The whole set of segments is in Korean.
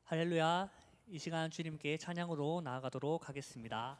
할렐루야. 이 시간 주님께 찬양으로 나아가도록 하겠습니다.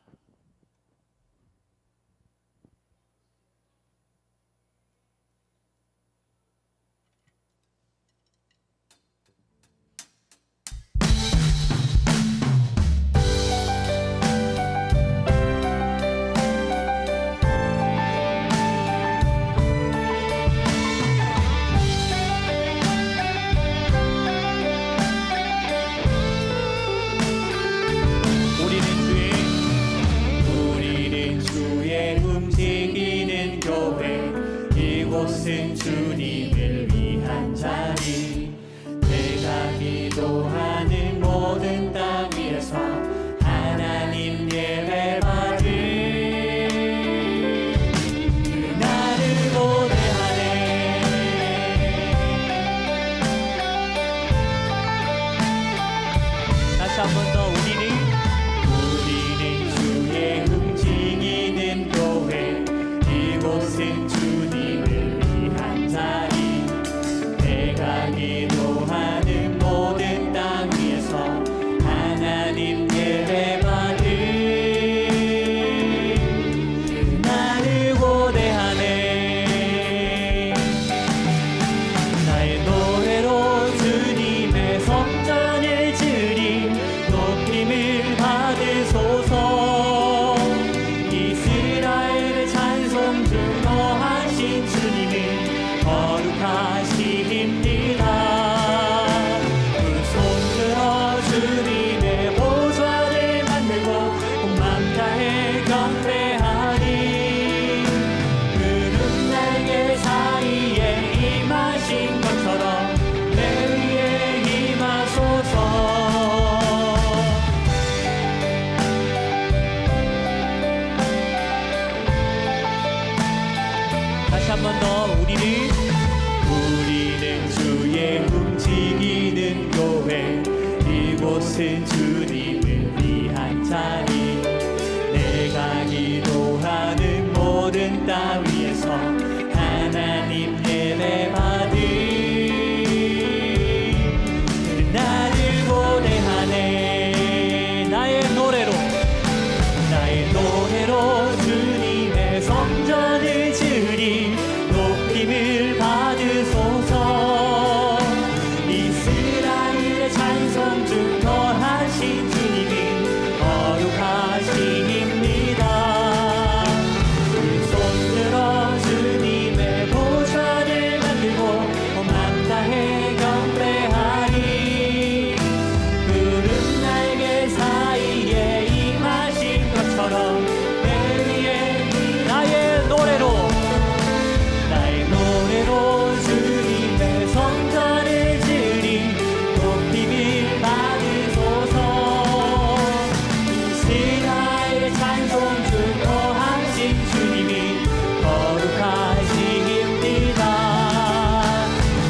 이곳은 주님을 위한 자리. 내가 기도하는 모든 땅 위에서 하나님 예배받을 그날을 고대하네. 다시 한 번 더 우리는 주의 움직이는 교회. 이곳은 주님을 위한 자리. 내가 기도하는 모든 땅 위에서 하나님 예배받을 그날을 고대하네. 나의 노래로 주님의 성전을 지으리. 높임을 받으소서. 이스라엘의 찬송 중 거하신 주님은 거룩하십니다. 두 손 들어 주님의 보좌를 만들고 온 맘 다해 경배하리. 푸른 날개 사이에 임하신 것처럼 내 위에 임하소서. 다시 한 번 더 우리는 주의 움직이는 교회. 이곳은 주님을 위한 자리. 내가 기도하는 모든 땅 위에서 하나님 예배받을 그날을 고대하네. 나의 노래로 주님의 성전을 지으리. 높임을 받으소서. 이스라엘의 찬송 중 거하신 주님은 거룩하십니다. 두 손 들어 주님의 보좌를 만들고 온 맘 다해 경배하리. 푸른 날개 사이에 임하신 것처럼 내 위에 나의 노래로 주님의 성전을 지으리. 높임을 받으소서. 이스라엘의 찬송 중 거하신 주님이 거룩하십니다.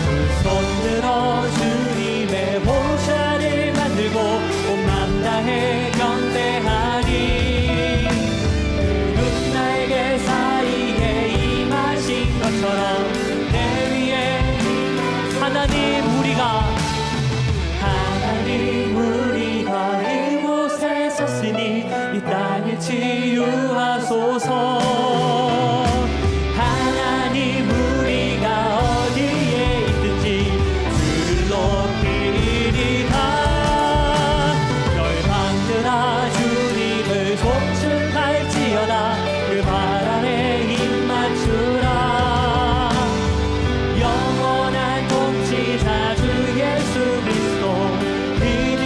두 손 들어 주님의 보좌를 만들고 온 맘 다해 경배하리. 푸른 날개 사이에 임하신 것처럼 내 위에 하나님 우리가 이곳에 섰으니 이 땅을 치유하소서. 하나님 우리가 어디에 있든지 주를 높이리라. 열방들아 주님을 송축할지어다. 그 발 아래 힘 맞추라. 영원한 통치자 주 예수 그리스도 믿음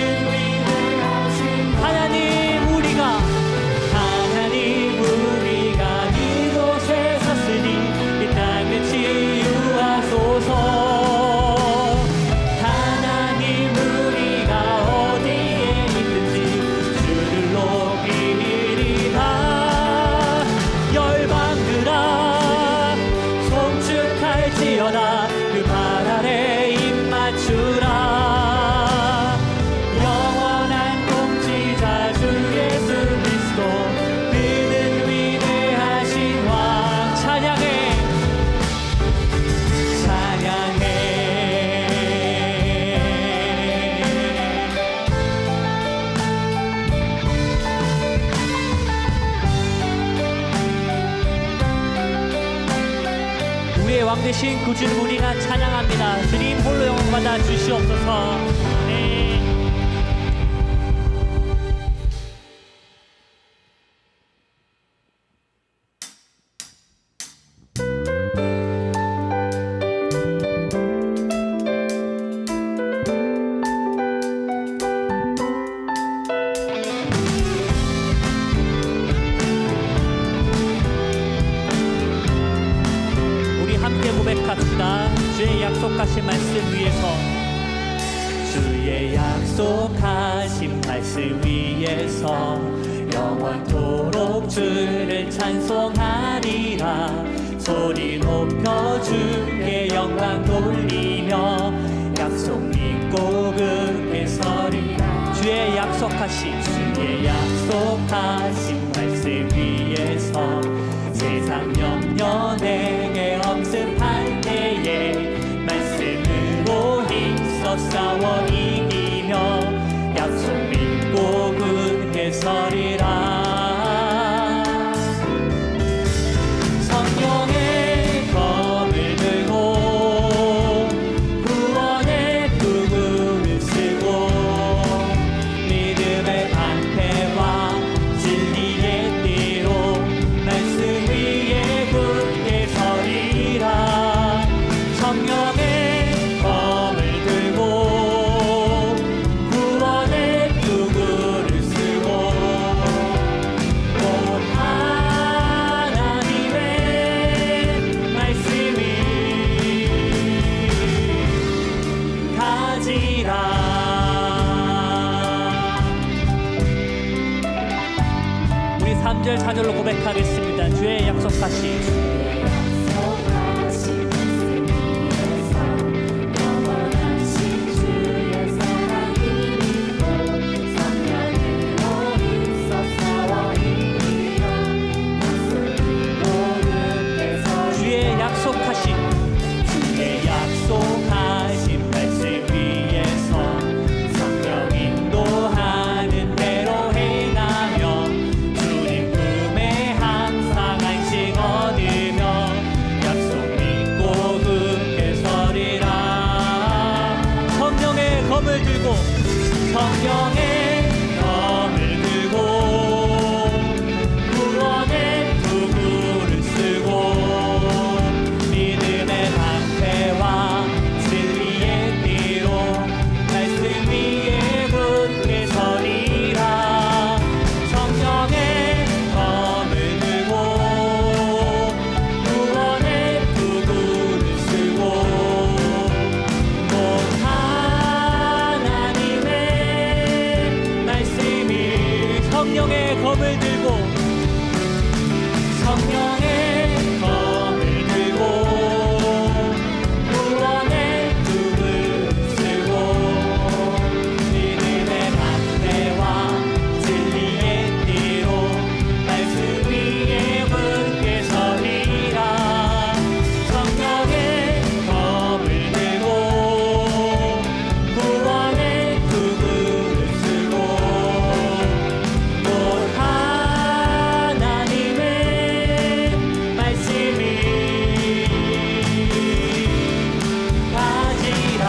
살아계신 구주를 우리가 찬양합니다. 주님 홀로 영광받아 주시옵소서. 네. 우리 함께 고백합시다. 주의 약속하신 말씀 위에서, 주의 약속하신 말씀 위에서 영원토록 주를 찬송하리라. 소리 높여 주께 영광 돌리며 약속 믿고 그에 서리라. 주의 약속하신 말씀 위에서 세상 염려 내게 엄습할 때에 말씀으로 힘써 싸워 이기며 약속 믿고 굳게 서리라. 성령의 검을 들고 구원의 도구를 쓰고 믿음의 방패와 진리의 띠로 말씀 위에 굳게 서리라. 성령의 검을 들고 구원의 도구를 쓰고 곧 하나님의 말씀이 가지라. 우리 3절 4절로 고백하겠습니다. 주의 약속하신 주의 약속하신 말씀 위에서 성령 인도하는 대로 행하며 주님 품에 항상 안식 얻으며 약속 믿고 굳게 서리라. 성령의 검을 들고 구원의 도구를 쓰고 믿음의 방패와 진리의 띠로 말씀 위에 굳게 서리라. 성령의 검을 들고 구원의 도구를 쓰고 곧 하나님의 말씀이 성령의 검을 들고 구원의 도구를 쓰고 믿음의 방패와 진리의 띠로 말씀 위에 굳게 서리라. 성령의 검을 들고 구원의 도구를 쓰고 곧 하나님의 말씀이 가지라.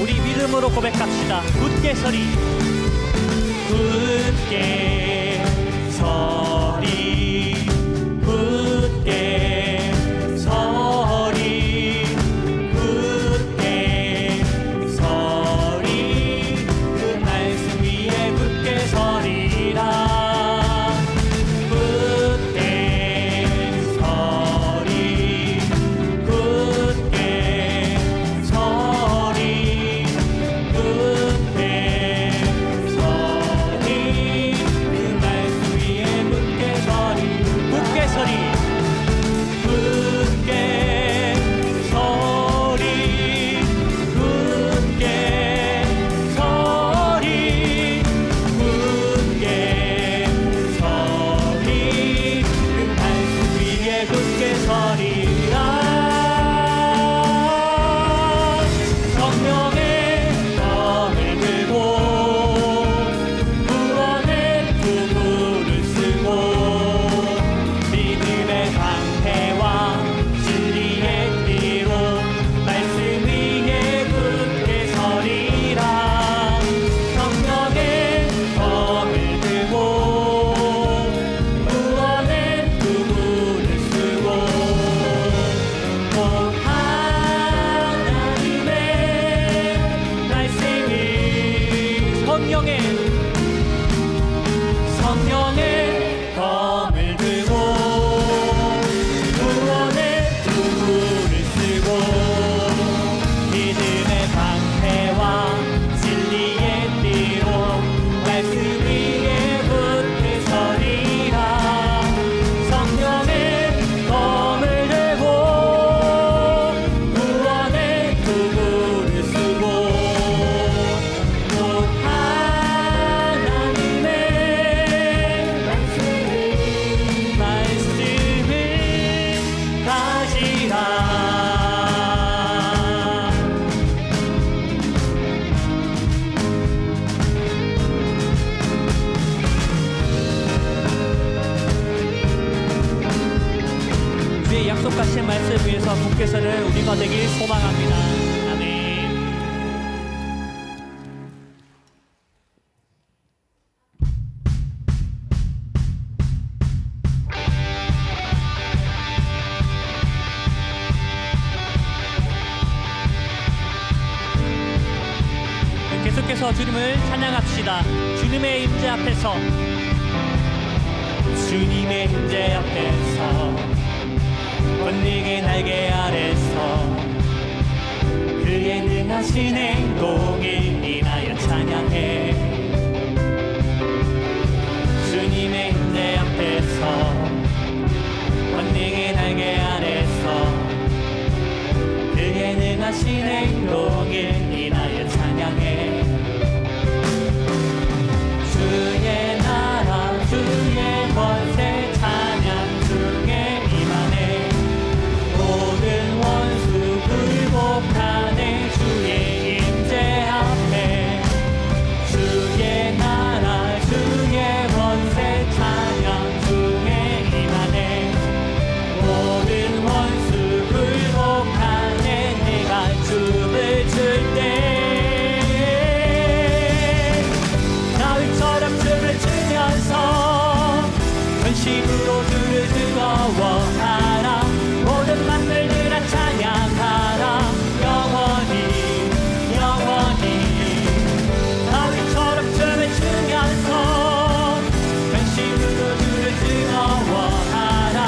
우리 믿음으로 고백합시다. 굳게 서리. 굳게 서리. 굳게 서리. 굳게 서리. 그 말씀 위에 굳게 서리라. 굳게 서리. 굳게 서리. 굳게 서리. 그 말씀 위에 굳게 성령의 검을 들고 구원의 도구를 쓰고 믿음의 방패와 진리의 띠로 말씀 위에 붙게 서리라. 성령의 검을 들고 구원의 도구를 쓰고 곧 하나님의 말씀을 가지라. 주의 약속하신 말씀 위에서 굳게 서는 우리가 되길 소망합니다. 아멘. 계속해서 주님을 찬양합시다. 주님의 임재 앞에서, 주님의 임재 앞에서 권능의 날개 아래서 그의 능하신 행동을 인하여 찬양해. 주님의 임재 앞에서 권능의 날개 아래서 그의 능하신 행동을 인하여 찬양해. 주의 나라 주의 권세 찬양 중에 임하네. 모든 원수 굴복하네. 주의 임재 앞에 주의 나라 주의 권세 찬양 중에 임하네. 모든 원수 굴복하네. 내가 춤을 출 때 다윗처럼 춤을 추면서 전심으로 주를 즐거워하라. 모든 만물들아 찬양하라. 영원히 영원히 다윗처럼 춤을 추면서 전심으로 주를 즐거워하라.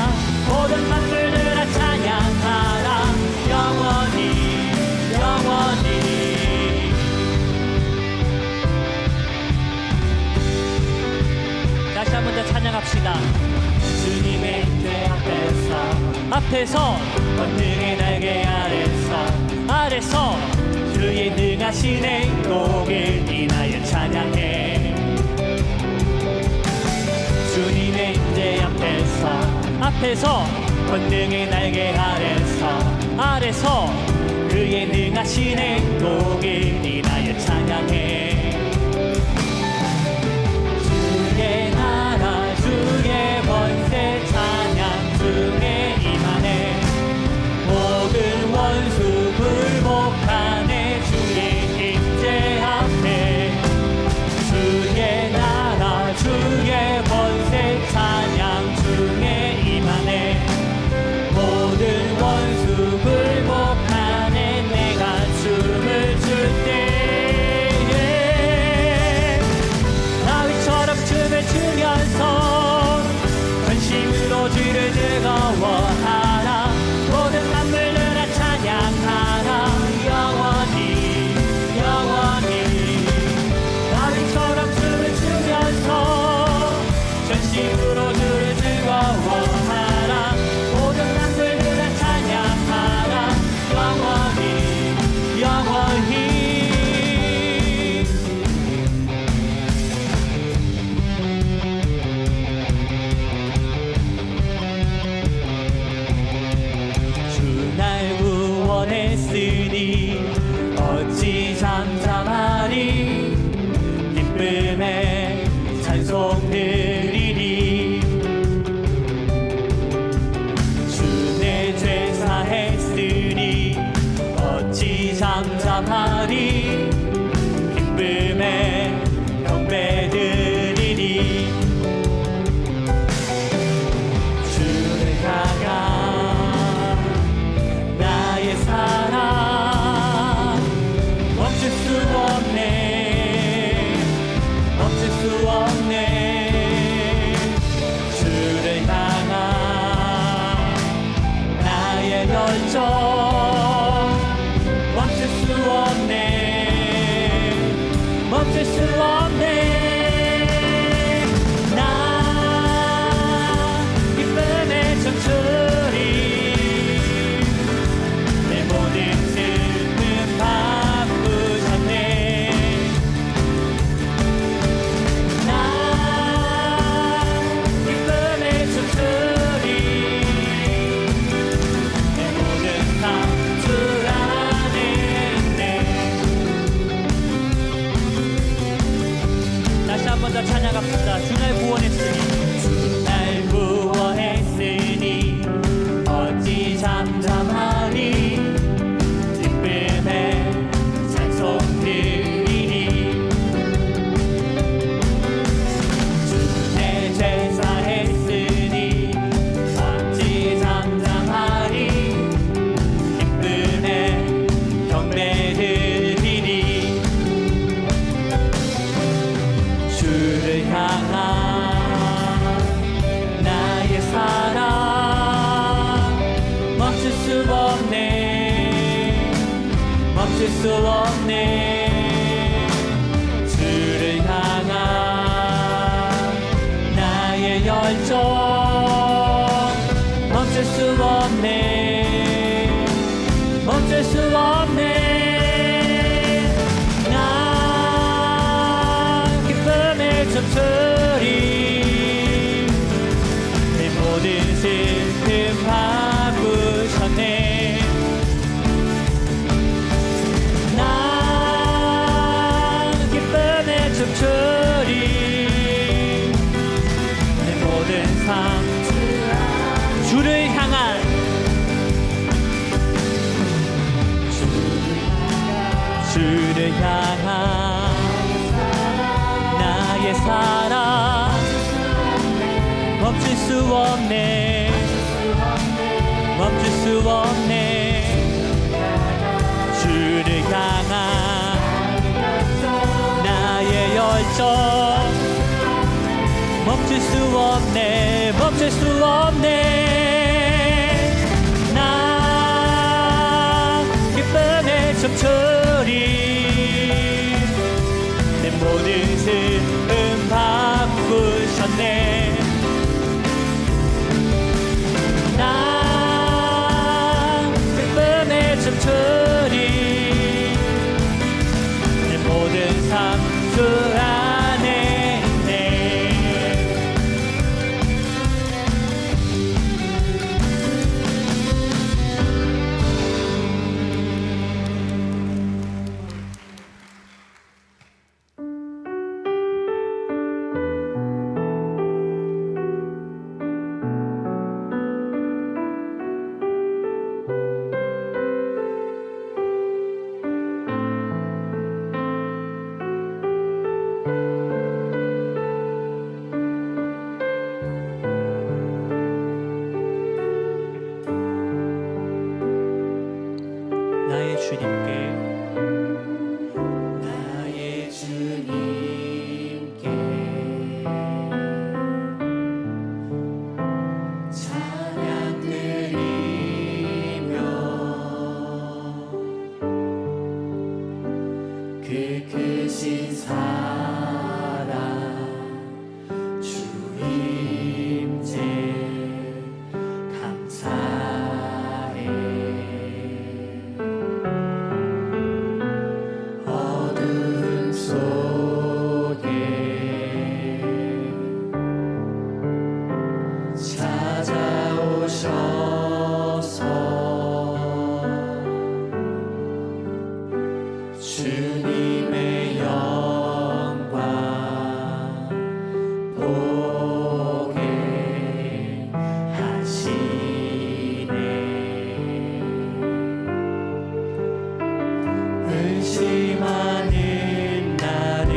모든 만물들아 찬양하라. 영원히 영원히. 다시 한 번 더 찬양합시다. 주님의 임재 앞에서 권능의 날개 아래서 주의 능하신 행동을 인하여 찬양해. 주님의 임재 앞에서 권능의 날개 아래서 그의 능하신 행동을 인하여 찬양해. 주의 나라 주의 권세 찬양 중에 임하네. 모든 원수 굴복하네. 주의 임재 앞에 주의 나라 주의 권세 찬양 중에 임하네. 모든 원수 굴복하네. 내가 춤을 출 때 없네. 나 기쁨의 춤추리. 내 모든 슬픔 바꾸셨네. 나 기쁨의 춤추리. 내 모든 삶 주 안에 있네. 다시 한 번 더 찬양합시다. 주 날 구원했으니 날 구원했으니 어찌 잠잠하리. 기쁨의 찬송 드리리. 주 내 제사 했으니 어찌 잠잠하리. 기쁨의 경배 드리리. 주를 향한 나의 사랑 멈출 수 없네. 멈출 수 없네. 주를 향한 나의 열정 멈출 수 없네. 멈출 수 없네. 나 기쁨의 춤추리. 내 모든 슬픔 바꾸셨네. 나 기쁨의 춤추리. 내 모든 삶 주를 향한 주를 향한 나의 사랑 멈출 수 없네. 멈출 수 없네. 주를 향한 나의 열정 멈출 수 없네. 멈출 수 없네. 나 기쁨의 춤추리. 내 모든 슬픔 바꾸셨네. 나 기쁨의 춤추리. 내 모든 삶 주 안에 있네. 나의 주님께 나의 주님께 찬양 드리며 그 크신 사랑 주 임재 감사해. 어둠 속에 찾아오셔서 주님의 영광 보게 하시네. 의심하는 나를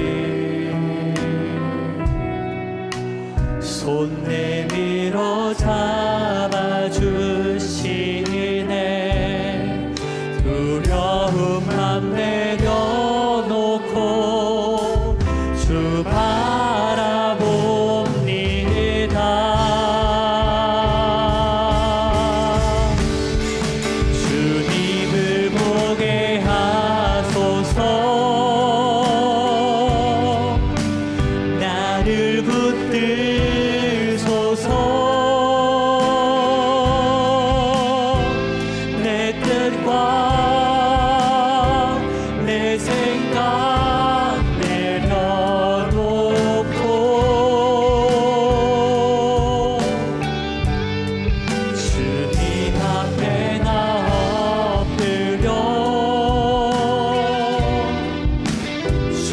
손 내밀어 잡아주시네. 두려움만 내려놓고 주 바라봅니다. 주님을 보게 하소서.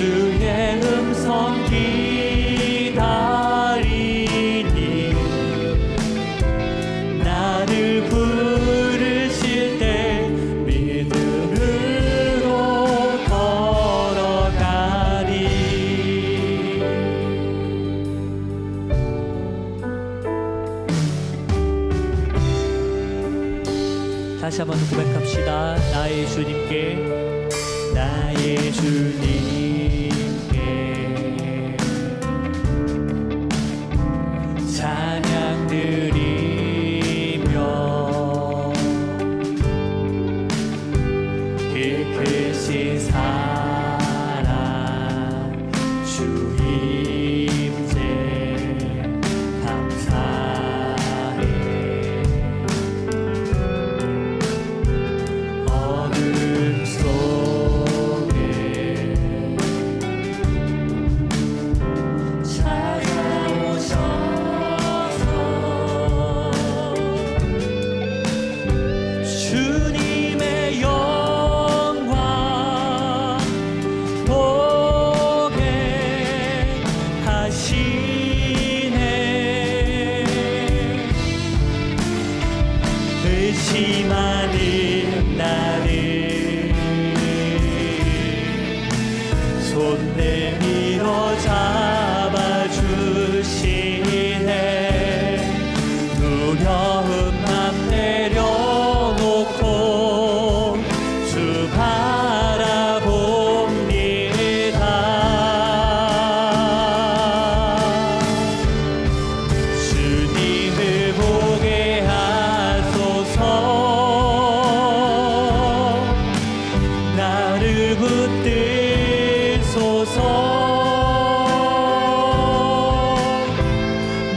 주의 음성 기다리니 나를 부르실 때 믿음으로 걸어가리. 다시 한번 고백합시다. 나의 주님께, 나의 주님께 찬양 드리며 그 크신 사랑 주 임재 감사해. 어둠 속에 찾아오셔서 주님의 영광 보게 하시네. 의심하는 나를 손 내밀어 잡아주시네. 두려움 맘 내려놓고 주 바라봅니다. 주님을 보게 하소서. 나를 붙들소서.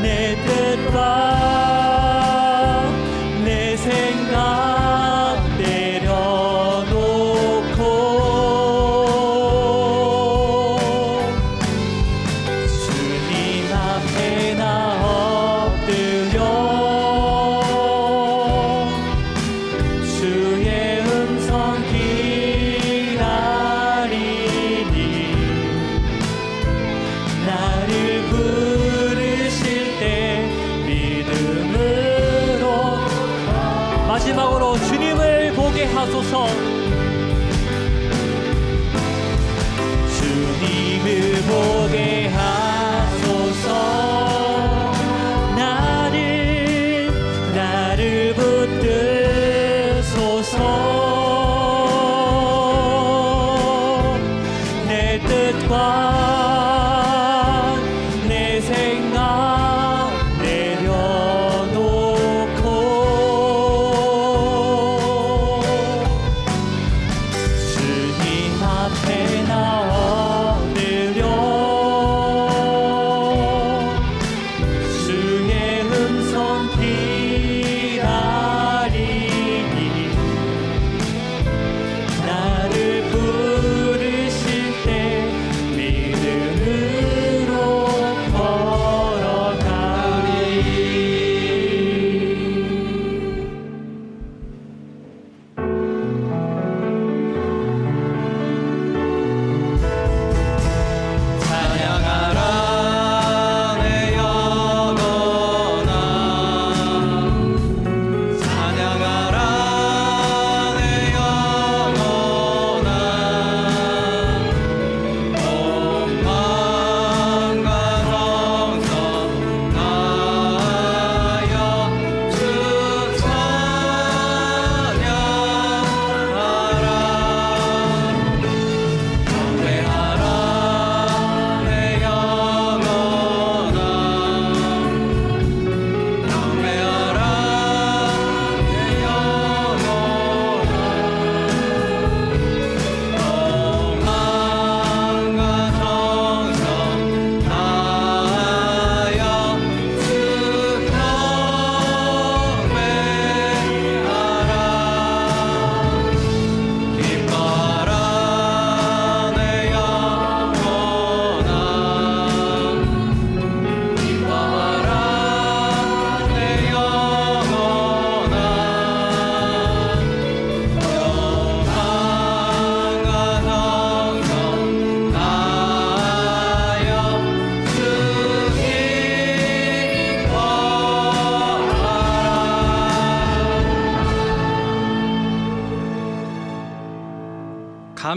내 뜻과 내 생각 내려놓고 주님 앞에 나 엎드려 주의 음성 기다리니 나를 부르실 때 믿음으로. 마지막으로 주님을 보게 하소서. 주님을 보게 하소서. 나를 붙들소서. 내 뜻과 내 생각 내려놓고 주님 앞에 나 엎드려 주의 음성 기다리니 나를 부르실 때 믿음으로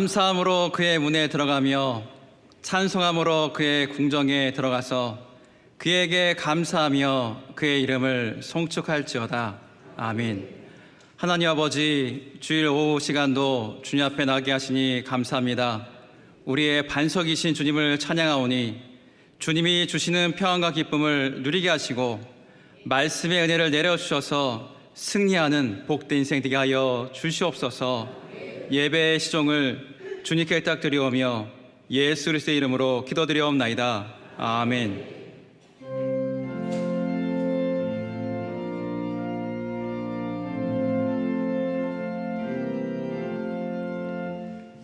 감사함으로 그의 문에 들어가며 찬송함으로 그의 궁정에 들어가서 그에게 감사하며 그의 이름을 송축할지어다. 아멘. 하나님 아버지, 주일 오후 시간도 주님 앞에 나게 하시니 감사합니다. 우리의 반석이신 주님을 찬양하오니 주님이 주시는 평안과 기쁨을 누리게 하시고 말씀의 은혜를 내려주셔서 승리하는 복된 인생 되게 하여 주시옵소서. 예배의 시종을 주님께 딱 드리오며 예수 그리스도의 이름으로 기도드리옵나이다. 아멘.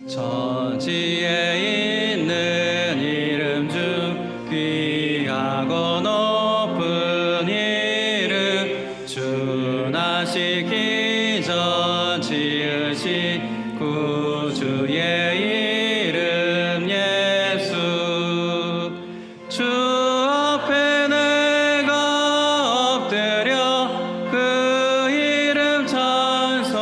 천지에 있는 이름 중 귀하고 높은 이름, 주 나시기 전 지으신 구주의 이름 예수. 주 앞에 내가 엎드려 그 이름 찬송함은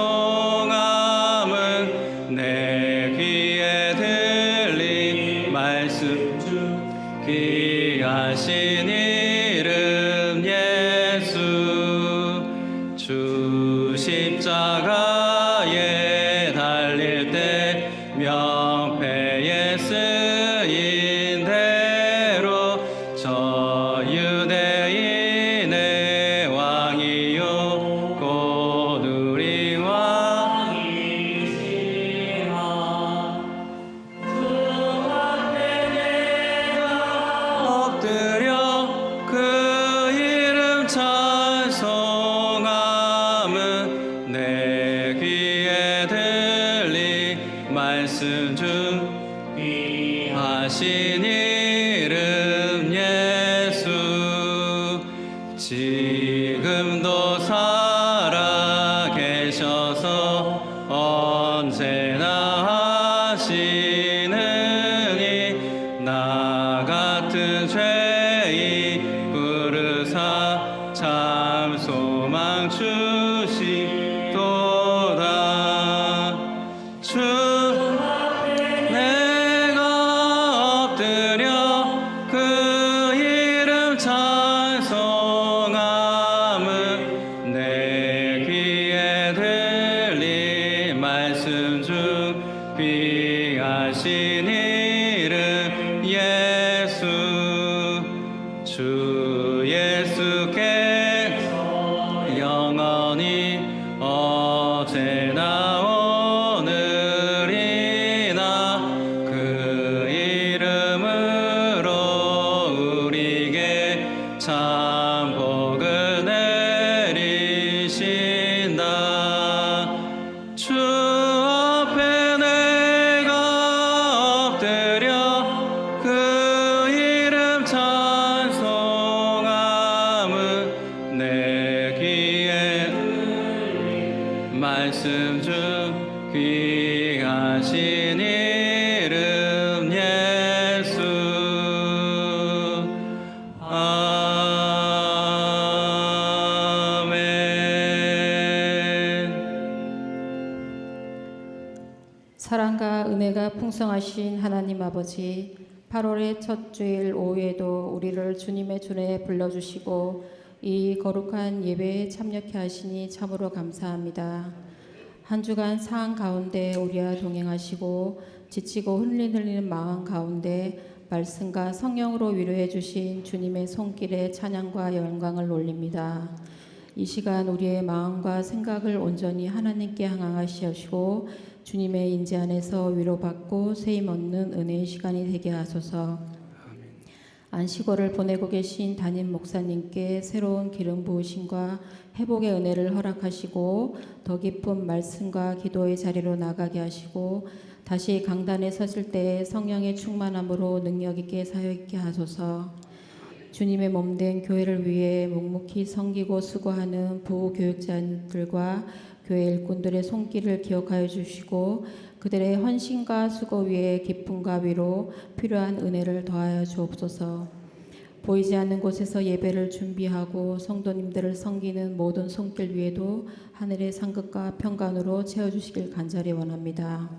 내 귀에 들린 말씀 중 귀하신 이름 예수. 주 십자가에 달릴 때 명패에 쓰인 대로 저 유대인의 왕이요 곧 우리 왕이시라. 엎드려 그 이름 찬송함은 내 귀에 들린 말씀 중 귀하신 이름 예수. 지금도 살아 계셔서 언제나 하시느니 나 같은 죄인 부르사 참 소망 주시도다. 주 내가 엎드려 그 이름 찬송함은 내 귀에 들린 말씀 중 귀하신 이름 예수. 주 예수께서 영원히 어제나 오늘이나 그 이름으로 우리에게 참 복을 내리신다. 주 앞에 내가 엎드려 그 이름 찬송함은 내 귀에 말씀 중 귀하신 이름 예수. 아멘. 사랑과 은혜가 풍성하신 하나님 아버지, 8월의 첫 주일 오후에도 우리를 주님의 전에 불러주시고 이 거룩한 예배에 참여케 하시니 참으로 감사합니다. 한 주간 상황 가운데 우리와 동행하시고 지치고 흘리는 마음 가운데 말씀과 성령으로 위로해 주신 주님의 손길에 찬양과 영광을 올립니다. 이 시간 우리의 마음과 생각을 온전히 하나님께 향하시고 주님의 인지 안에서 위로받고 세임 얻는 은혜의 시간이 되게 하소서. 안식월을 보내고 계신 담임 목사님께 새로운 기름 부으심과 회복의 은혜를 허락하시고 더 깊은 말씀과 기도의 자리로 나가게 하시고 다시 강단에 섰을 때 성령의 충만함으로 능력 있게 사역 있게 하소서. 주님의 몸된 교회를 위해 묵묵히 섬기고 수고하는 부교육자들과 교회 일꾼들의 손길을 기억하여 주시고 그들의 헌신과 수고 위에 기쁨과 위로 필요한 은혜를 더하여 주옵소서. 보이지 않는 곳에서 예배를 준비하고 성도님들을 섬기는 모든 손길 위에도 하늘의 상급과 평강으로 채워주시길 간절히 원합니다.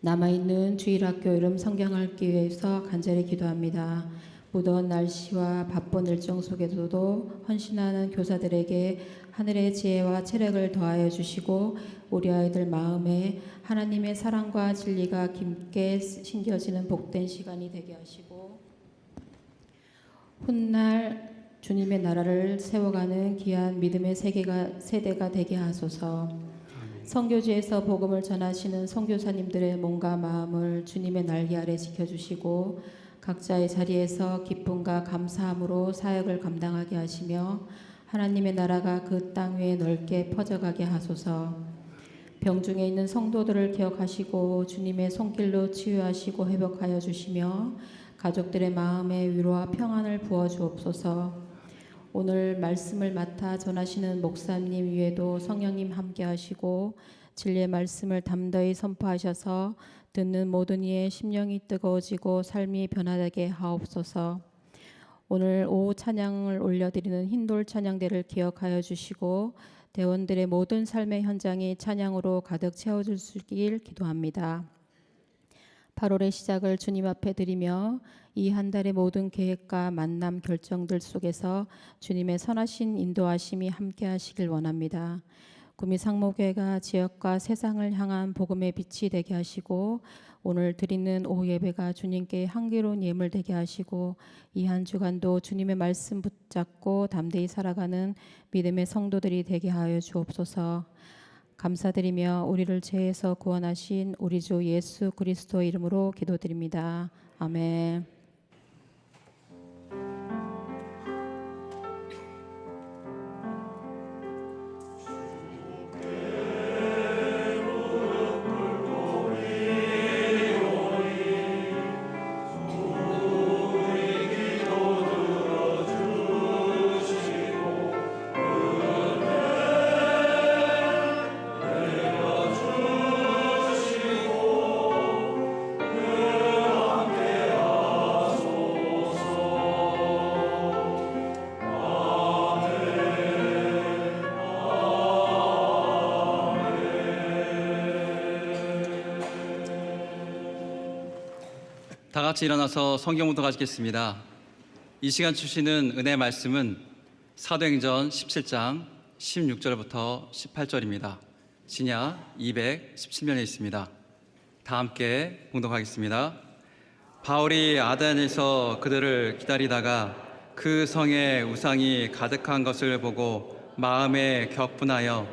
남아있는 주일학교 이름 성경하기 위해서 간절히 기도합니다. 무더운 날씨와 바쁜 일정 속에서도 헌신하는 교사들에게 하늘의 지혜와 체력을 더하여 주시고 우리 아이들 마음에 하나님의 사랑과 진리가 깊게 심겨지는 복된 시간이 되게 하시고 훗날 주님의 나라를 세워가는 귀한 믿음의 세대가 되게 하소서. 선교지에서 복음을 전하시는 선교사님들의 몸과 마음을 주님의 날개 아래 지켜주시고 각자의 자리에서 기쁨과 감사함으로 사역을 감당하게 하시며 하나님의 나라가 그 땅 위에 넓게 퍼져가게 하소서. 병중에 있는 성도들을 기억하시고 주님의 손길로 치유하시고 회복하여 주시며 가족들의 마음에 위로와 평안을 부어 주옵소서. 오늘 말씀을 맡아 전하시는 목사님 위에도 성령님 함께 하시고 진리의 말씀을 담대히 선포하셔서 듣는 모든 이의 심령이 뜨거워지고 삶이 변화되게 하옵소서. 오늘 오후 찬양을 올려드리는 흰돌 찬양대를 기억하여 주시고 대원들의 모든 삶의 현장이 찬양으로 가득 채워주시길 기도합니다. 8월의 시작을 주님 앞에 드리며 이 한 달의 모든 계획과 만남 결정들 속에서 주님의 선하신 인도하심이 함께 하시길 원합니다. 구미상목교회가 지역과 세상을 향한 복음의 빛이 되게 하시고 오늘 드리는 오후 예배가 주님께 향기로운 예물 되게 하시고 이 한 주간도 주님의 말씀 붙잡고 담대히 살아가는 믿음의 성도들이 되게 하여 주옵소서. 감사드리며 우리를 죄에서 구원하신 우리 주 예수 그리스도 이름으로 기도드립니다. 아멘. 다 같이 일어나서 성경부터 가지겠습니다. 이 시간 주시는 은혜의 말씀은 사도행전 17장 16절부터 18절입니다. 신약 217면에 있습니다. 다 함께 봉독하겠습니다. 바울이 아덴에서 그들을 기다리다가 그 성에 우상이 가득한 것을 보고 마음에 격분하여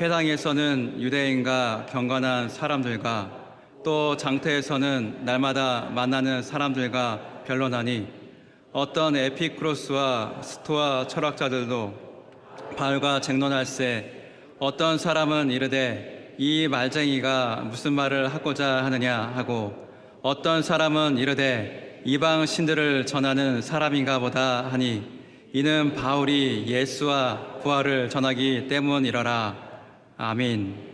회당에서는 유대인과 경건한 사람들과 또 장터에서는 날마다 만나는 사람들과 변론하니 어떤 에피쿠로스와 스토아 철학자들도 바울과 쟁론할세 어떤 사람은 이르되 이 말쟁이가 무슨 말을 하고자 하느냐 하고 어떤 사람은 이르되 이방 신들을 전하는 사람인가 보다 하니 이는 바울이 예수와 부활을 전하기 때문이러라. 아멘.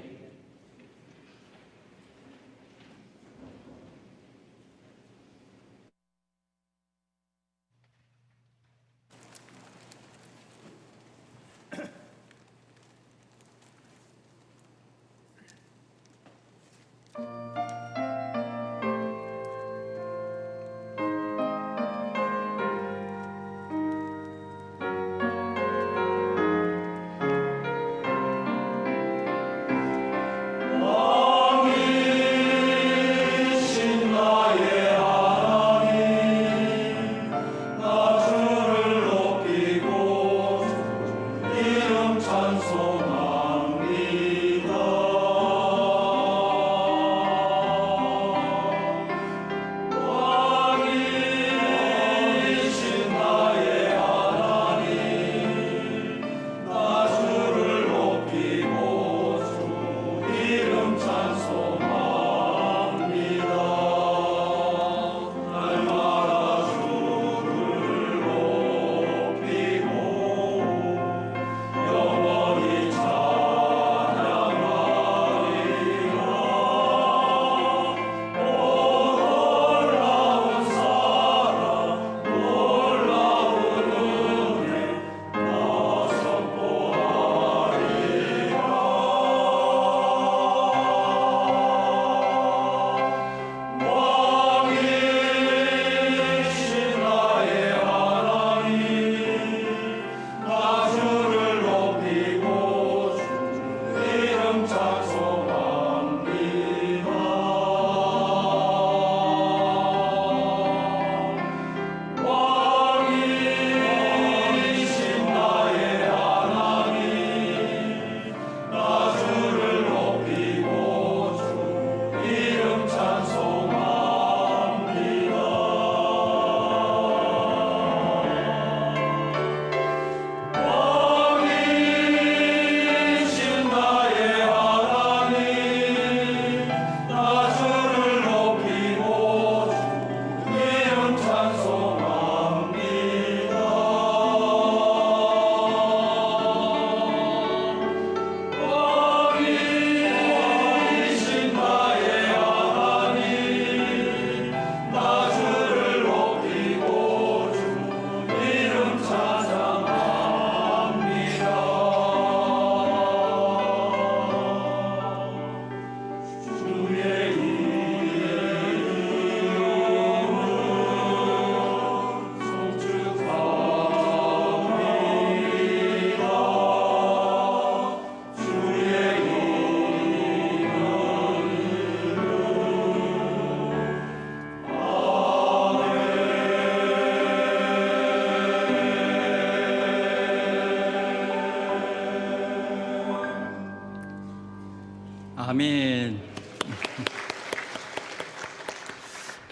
아멘.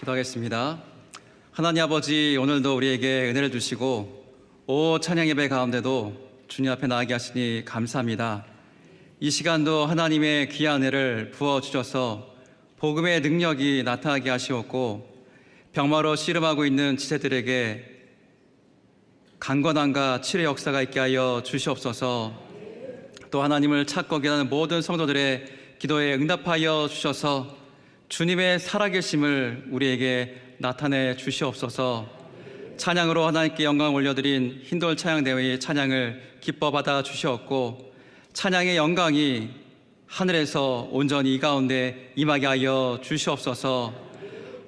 기도하겠습니다. 하나님 아버지, 오늘도 우리에게 은혜를 주시고 오 찬양 예배 가운데도 주님 앞에 나아가게 하시니 감사합니다. 이 시간도 하나님의 귀한 은혜를 부어주셔서 복음의 능력이 나타나게 하시었고 병마로 씨름하고 있는 지체들에게 강건함과 치료의 역사가 있게 하여 주시옵소서. 또 하나님을 찾고 기다리는 모든 성도들의 기도에 응답하여 주셔서 주님의 살아계심을 우리에게 나타내 주시옵소서. 찬양으로 하나님께 영광을 올려드린 흰돌 찬양대회의 찬양을 기뻐 받아 주시었고 찬양의 영광이 하늘에서 온전히 이 가운데 임하게 하여 주시옵소서.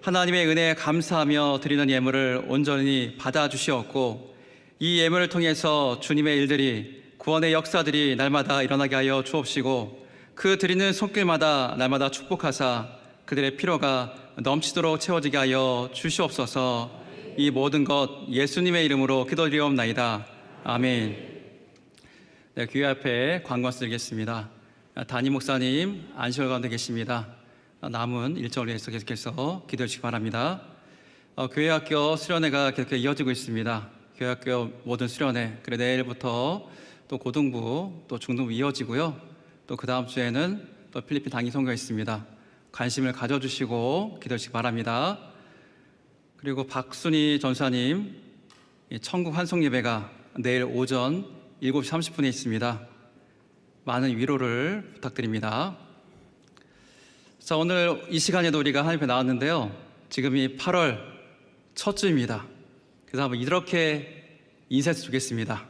하나님의 은혜에 감사하며 드리는 예물을 온전히 받아 주시었고 이 예물을 통해서 주님의 일들이 구원의 역사들이 날마다 일어나게 하여 주옵시고 그 드리는 손길마다 날마다 축복하사 그들의 필요가 넘치도록 채워지게 하여 주시옵소서. 이 모든 것 예수님의 이름으로 기도드리옵나이다. 아멘. 네, 교회 앞에 관광 드리겠습니다. 담임 목사님 안식월 가운데 계십니다. 남은 일정을 위해서 계속해서 기도해 주시기 바랍니다. 교회학교 수련회가 계속 이어지고 있습니다. 교회학교 모든 수련회, 그리고 내일부터 또 고등부, 또 중등부 이어지고요. 또 그 다음 주에는 또 필리핀 단기 선교가 있습니다. 관심을 가져주시고 기도해 주시기 바랍니다. 그리고 박순희 전사님 천국 환송 예배가 내일 오전 7시 30분에 있습니다. 많은 위로를 부탁드립니다. 자, 오늘 이 시간에도 우리가 하나님 앞에 나왔는데요. 지금이 8월 첫 주입니다. 그래서 한번 이렇게 인사해서 주겠습니다.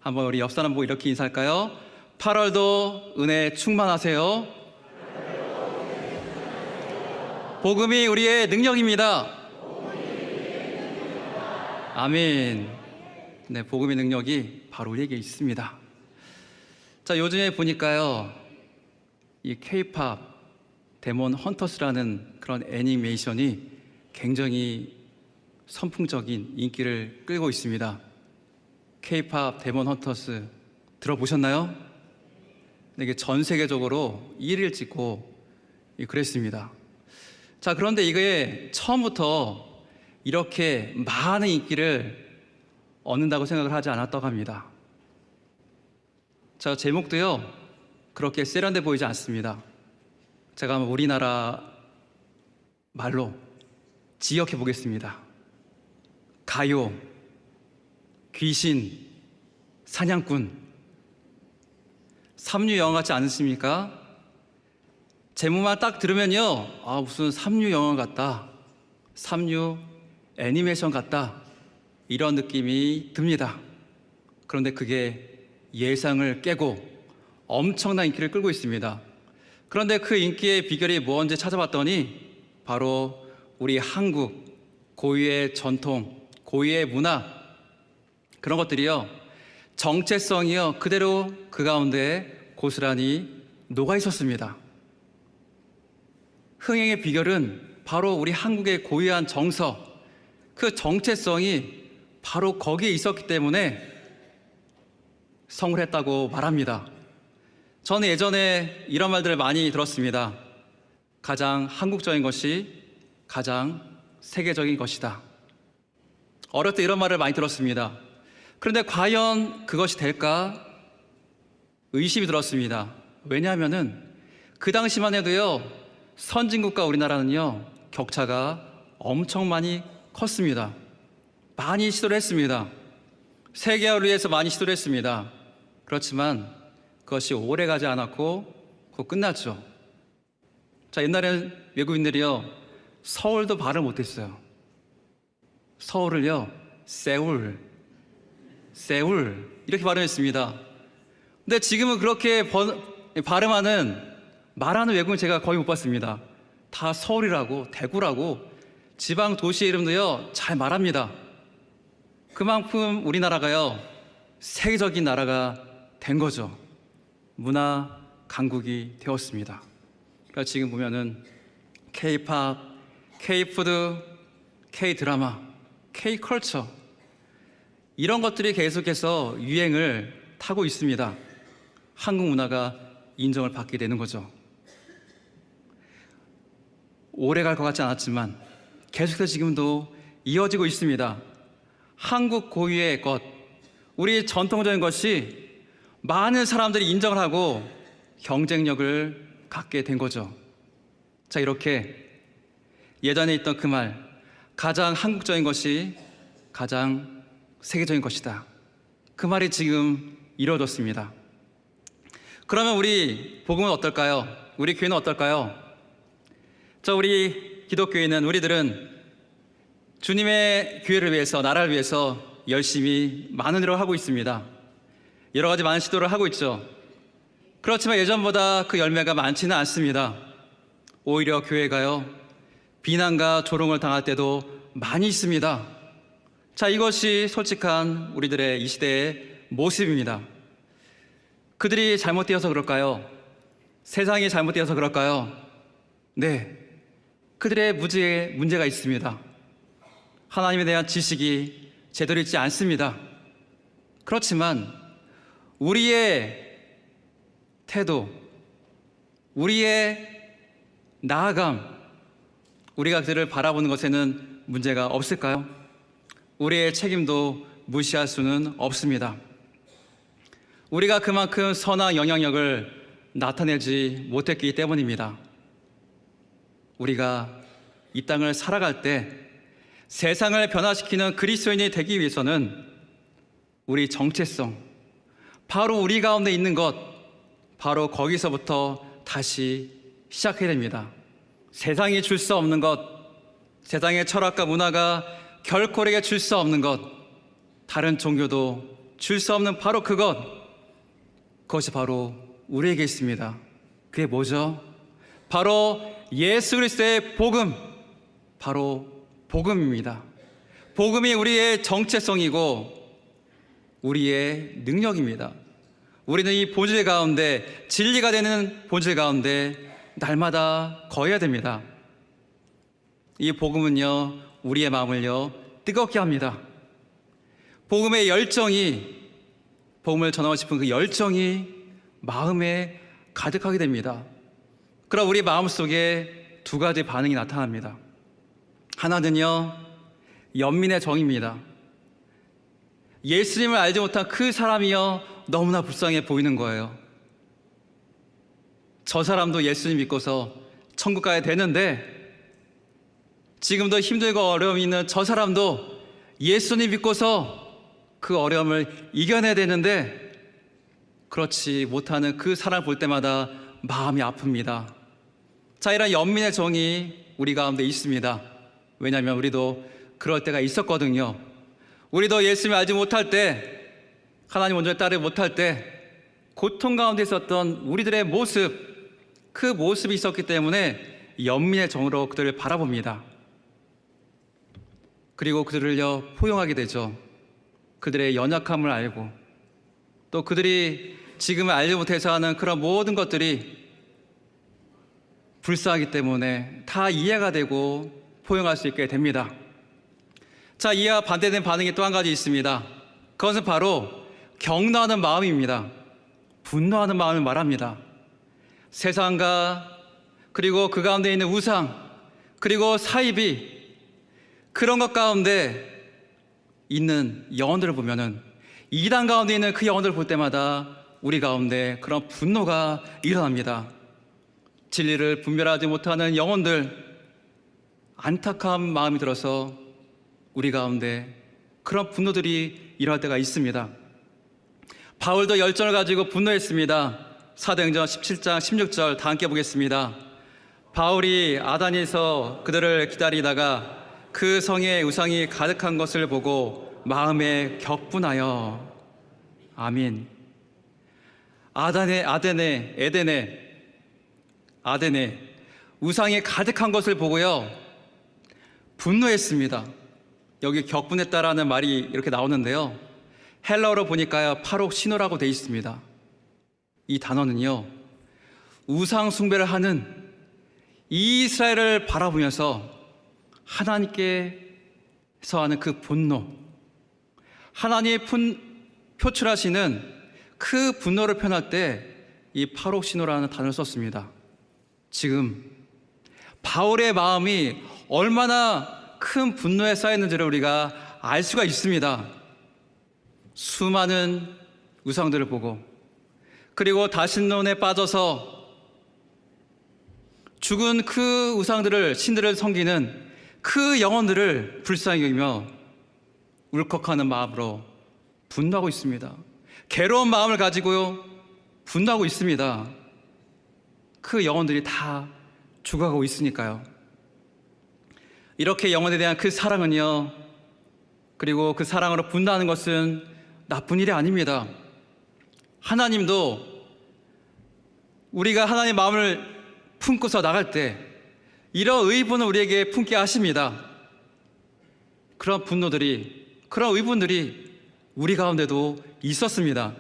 한번 우리 옆 사람 보고 이렇게 인사할까요? 8월도 은혜 충만하세요. 복음이 우리의 능력입니다. 아멘. 네, 복음의 능력이 바로 우리에게 있습니다. 자, 요즘에 보니까요, 이 K-팝 데몬 헌터스라는 그런 애니메이션이 굉장히 선풍적인 인기를 끌고 있습니다. K-팝 데몬 헌터스 들어보셨나요? 이게 전 세계적으로 1위를 찍고 그랬습니다. 자, 그런데 이게 처음부터 이렇게 많은 인기를 얻는다고 생각을 하지 않았다고 합니다. 자, 제목도요 그렇게 세련돼 보이지 않습니다. 제가 한번 우리나라 말로 지역해 보겠습니다. 가요, 귀신, 사냥꾼. 삼류 영화 같지 않으십니까? 제목만 딱 들으면요, 아, 무슨 삼류 영화 같다, 삼류 애니메이션 같다, 이런 느낌이 듭니다. 그런데 그게 예상을 깨고 엄청난 인기를 끌고 있습니다. 그런데 그 인기의 비결이 뭔지 찾아봤더니 바로 우리 한국 고유의 전통, 고유의 문화, 그런 것들이요 정체성이요 그대로 그 가운데 고스란히 녹아 있었습니다. 흥행의 비결은 바로 우리 한국의 고유한 정서, 그 정체성이 바로 거기에 있었기 때문에 성공했다고 말합니다. 저는 예전에 이런 말들을 많이 들었습니다. 가장 한국적인 것이 가장 세계적인 것이다. 어릴 때 이런 말을 많이 들었습니다. 그런데 과연 그것이 될까? 의심이 들었습니다. 왜냐하면은 그 당시만 해도요 선진국과 우리나라는요 격차가 엄청 많이 컸습니다. 많이 시도를 했습니다. 세계화를 위해서 많이 시도를 했습니다. 그렇지만 그것이 오래 가지 않았고 곧 끝났죠. 자, 옛날에는 외국인들이요 서울도 발음을 못했어요. 서울을요 세울 이렇게 발음했습니다. 근데 지금은 그렇게 발음하는 말하는 외국인 제가 거의 못 봤습니다. 다 서울이라고 대구라고 지방 도시 이름도요 잘 말합니다. 그만큼 우리나라가요 세계적인 나라가 된 거죠. 문화 강국이 되었습니다. 그러니까 지금 보면은 K-팝, K-푸드, K-드라마, K-컬처 이런 것들이 계속해서 유행을 타고 있습니다. 한국 문화가 인정을 받게 되는 거죠. 오래 갈 것 같지 않았지만 계속해서 지금도 이어지고 있습니다. 한국 고유의 것, 우리 전통적인 것이 많은 사람들이 인정을 하고 경쟁력을 갖게 된 거죠. 자, 이렇게 예전에 있던 그 말, 가장 한국적인 것이 가장 세계적인 것이다. 그 말이 지금 이루어졌습니다. 그러면 우리 복음은 어떨까요? 우리 교회는 어떨까요? 우리 기독교인은, 우리들은 주님의 교회를 위해서, 나라를 위해서 열심히 많은 노력을 하고 있습니다. 여러 가지 많은 시도를 하고 있죠. 그렇지만 예전보다 그 열매가 많지는 않습니다. 오히려 교회가요, 비난과 조롱을 당할 때도 많이 있습니다. 자, 이것이 솔직한 우리들의 이 시대의 모습입니다. 그들이 잘못되어서 그럴까요? 세상이 잘못되어서 그럴까요? 네, 그들의 무지에 문제가 있습니다. 하나님에 대한 지식이 제대로 있지 않습니다. 그렇지만 우리의 태도, 우리의 나아감, 우리가 그들을 바라보는 것에는 문제가 없을까요? 우리의 책임도 무시할 수는 없습니다. 우리가 그만큼 선한 영향력을 나타내지 못했기 때문입니다. 우리가 이 땅을 살아갈 때 세상을 변화시키는 그리스도인이 되기 위해서는 우리 정체성, 바로 우리 가운데 있는 것, 바로 거기서부터 다시 시작해야 됩니다. 세상이 줄 수 없는 것, 세상의 철학과 문화가 결코 우리에게 줄 수 없는 것, 다른 종교도 줄 수 없는 바로 그것이 바로 우리에게 있습니다. 그게 뭐죠? 바로 예수 그리스도의 복음, 바로 복음입니다. 복음이 우리의 정체성이고 우리의 능력입니다. 우리는 이 본질 가운데, 진리가 되는 본질 가운데 날마다 거해야 됩니다. 이 복음은요, 우리의 마음을요, 뜨겁게 합니다. 복음의 열정이, 복음을 전하고 싶은 그 열정이 마음에 가득하게 됩니다. 그럼 우리 마음속에 두 가지 반응이 나타납니다. 하나는요, 연민의 정입니다. 예수님을 알지 못한 그 사람이요, 너무나 불쌍해 보이는 거예요. 저 사람도 예수님 믿고서 천국 가야 되는데, 지금도 힘들고 어려움이 있는 저 사람도 예수님 믿고서 그 어려움을 이겨내야 되는데, 그렇지 못하는 그 사람을 볼 때마다 마음이 아픕니다. 자, 이런 연민의 정이 우리 가운데 있습니다. 왜냐하면 우리도 그럴 때가 있었거든요. 우리도 예수님을 알지 못할 때, 하나님 온전히 따르지 못할 때 고통 가운데 있었던 우리들의 모습, 그 모습이 있었기 때문에 연민의 정으로 그들을 바라봅니다. 그리고 그들을요, 포용하게 되죠. 그들의 연약함을 알고, 또 그들이 지금을 알지 못해서 하는 그런 모든 것들이 불쌍하기 때문에 다 이해가 되고 포용할 수 있게 됩니다. 자, 이와 반대된 반응이 또 한 가지 있습니다. 그것은 바로 격노하는 마음입니다. 분노하는 마음을 말합니다. 세상과, 그리고 그 가운데 있는 우상, 그리고 사이비, 그런 것 가운데 있는 영혼들을 보면은, 이단 가운데 있는 그 영혼들을 볼 때마다 우리 가운데 그런 분노가 일어납니다. 진리를 분별하지 못하는 영혼들, 안타까운 마음이 들어서 우리 가운데 그런 분노들이 일어날 때가 있습니다. 바울도 열정을 가지고 분노했습니다. 사도행전 17장 16절 다 함께 보겠습니다. 바울이 아단에서 그들을 기다리다가 그 성에 우상이 가득한 것을 보고 마음에 격분하여, 아멘. 아덴에 우상이 가득한 것을 보고요, 분노했습니다. 여기 격분했다라는 말이 이렇게 나오는데요, 헬라어로 보니까요, 파록시노라고 되어 있습니다. 이 단어는요, 우상 숭배를 하는 이스라엘을 바라보면서 하나님께서 하는 그 분노, 하나님이 표출하시는 그 분노를 표현할 때 이 파록시노라는 단어를 썼습니다. 지금 바울의 마음이 얼마나 큰 분노에 쌓였는지를 우리가 알 수가 있습니다. 수많은 우상들을 보고, 그리고 다신론에 빠져서 죽은 그 우상들을, 신들을 섬기는 그 영혼들을 불쌍히 여기며 울컥하는 마음으로 분노하고 있습니다. 괴로운 마음을 가지고요 분노하고 있습니다. 그 영혼들이 다 죽어가고 있으니까요. 이렇게 영혼에 대한 그 사랑은요, 그리고 그 사랑으로 분노하는 것은 나쁜 일이 아닙니다. 하나님도 우리가 하나님의 마음을 품고서 나갈 때 이런 의분을 우리에게 품게 하십니다. 그런 분노들이, 그런 의분들이 우리 가운데도 있었습니다.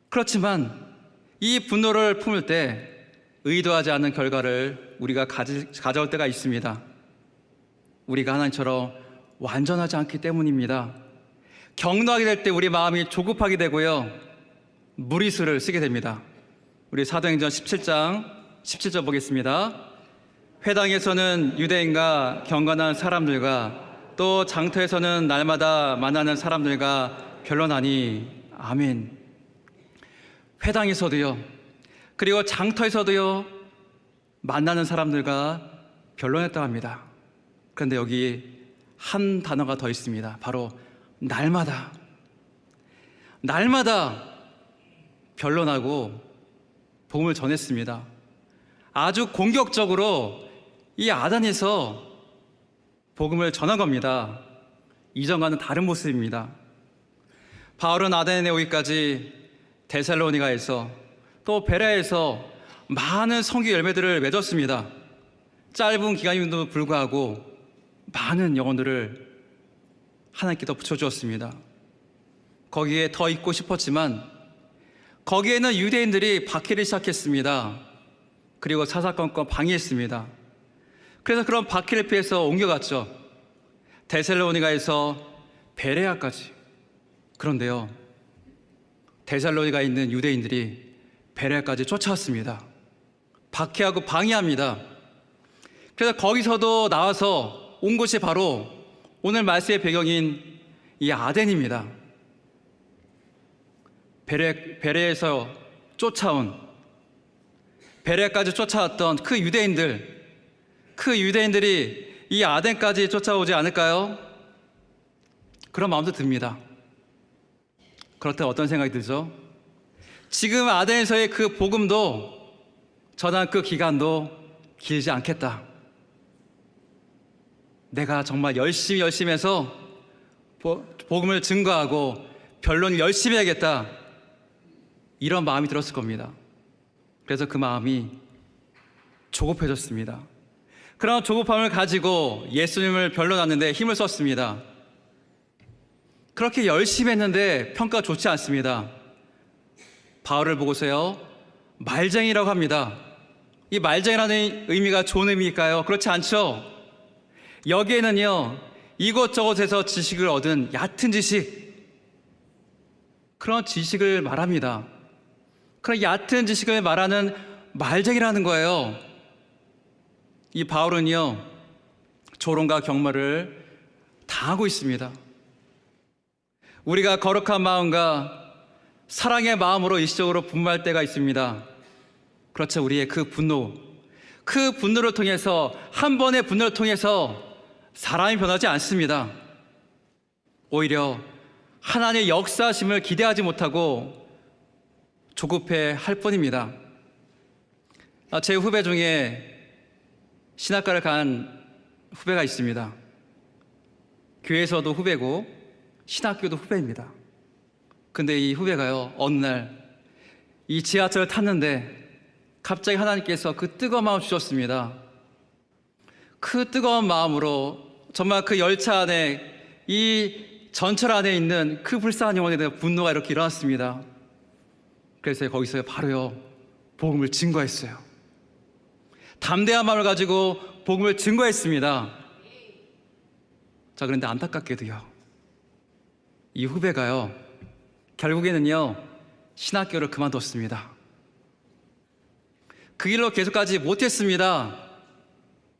그렇지만 이 분노를 품을 때 의도하지 않는 결과를 우리가 가져올 때가 있습니다. 우리가 하나님처럼 완전하지 않기 때문입니다. 경노하게 될 때 우리 마음이 조급하게 되고요, 무리수를 쓰게 됩니다. 우리 사도행전 17장 17절 보겠습니다. 회당에서는 유대인과 경건한 사람들과 또 장터에서는 날마다 만나는 사람들과 변론하니. 아멘. 회당에서도요, 그리고 장터에서도요 만나는 사람들과 변론했다고 합니다. 그런데 여기 한 단어가 더 있습니다. 바로 날마다. 날마다 변론하고 복음을 전했습니다. 아주 공격적으로 이 아단에서 복음을 전한 겁니다. 이전과는 다른 모습입니다. 바울은 아덴에 오기까지 데살로니가에서 또 베레아에서 많은 선교 열매들을 맺었습니다. 짧은 기간임에도 불구하고 많은 영혼들을 하나님께 더 붙여주었습니다. 거기에 더 있고 싶었지만 거기에는 유대인들이 박해를 시작했습니다. 그리고 사사건건 방해했습니다. 그래서 그런 박해를 피해서 옮겨갔죠. 데살로니가에서 베레아까지. 그런데요, 데살로니가에 있는 유대인들이 베레아까지 쫓아왔습니다. 박해하고 방해합니다. 그래서 거기서도 나와서 온 곳이 바로 오늘 말씀의 배경인 이 아덴입니다. 베레에서 쫓아온, 베레까지 쫓아왔던 그 유대인들이 이 아덴까지 쫓아오지 않을까요? 그런 마음도 듭니다. 그럴 때 어떤 생각이 들죠? 지금 아덴에서의 그 복음도 전한 그 기간도 길지 않겠다. 내가 정말 열심히 해서 복음을 증거하고 변론을 열심히 해야겠다, 이런 마음이 들었을 겁니다. 그래서 그 마음이 조급해졌습니다. 그런 조급함을 가지고 예수님을 변론하는데 힘을 썼습니다. 그렇게 열심히 했는데 평가가 좋지 않습니다. 바울을 보고서요 말쟁이라고 합니다. 이 말쟁이라는 의미가 좋은 의미일까요? 그렇지 않죠. 여기에는요 이곳저곳에서 지식을 얻은 얕은 지식, 그런 지식을 말합니다. 그런 얕은 지식을 말하는 말쟁이라는 거예요. 이 바울은요 조롱과 경멸을 당하고 있습니다. 우리가 거룩한 마음과 사랑의 마음으로 일시적으로 분노할 때가 있습니다. 그렇죠. 우리의 그 분노를 통해서, 한 번의 분노를 통해서 사람이 변하지 않습니다. 오히려 하나님의 역사심을 기대하지 못하고 조급해 할 뿐입니다. 제 후배 중에 신학과를 간 후배가 있습니다. 교회에서도 후배고 신학교도 후배입니다. 근데 이 후배가요 어느 날 이 지하철을 탔는데 갑자기 하나님께서 그 뜨거운 마음을 주셨습니다. 그 뜨거운 마음으로 정말 그 열차 안에, 이 전철 안에 있는 그 불쌍한 영혼에 대한 분노가 이렇게 일어났습니다. 그래서 거기서 바로요 복음을 증거했어요. 담대한 마음을 가지고 복음을 증거했습니다. 자, 그런데 안타깝게도요 이 후배가요 결국에는요 신학교를 그만뒀습니다. 그 길로 계속 가지 못했습니다.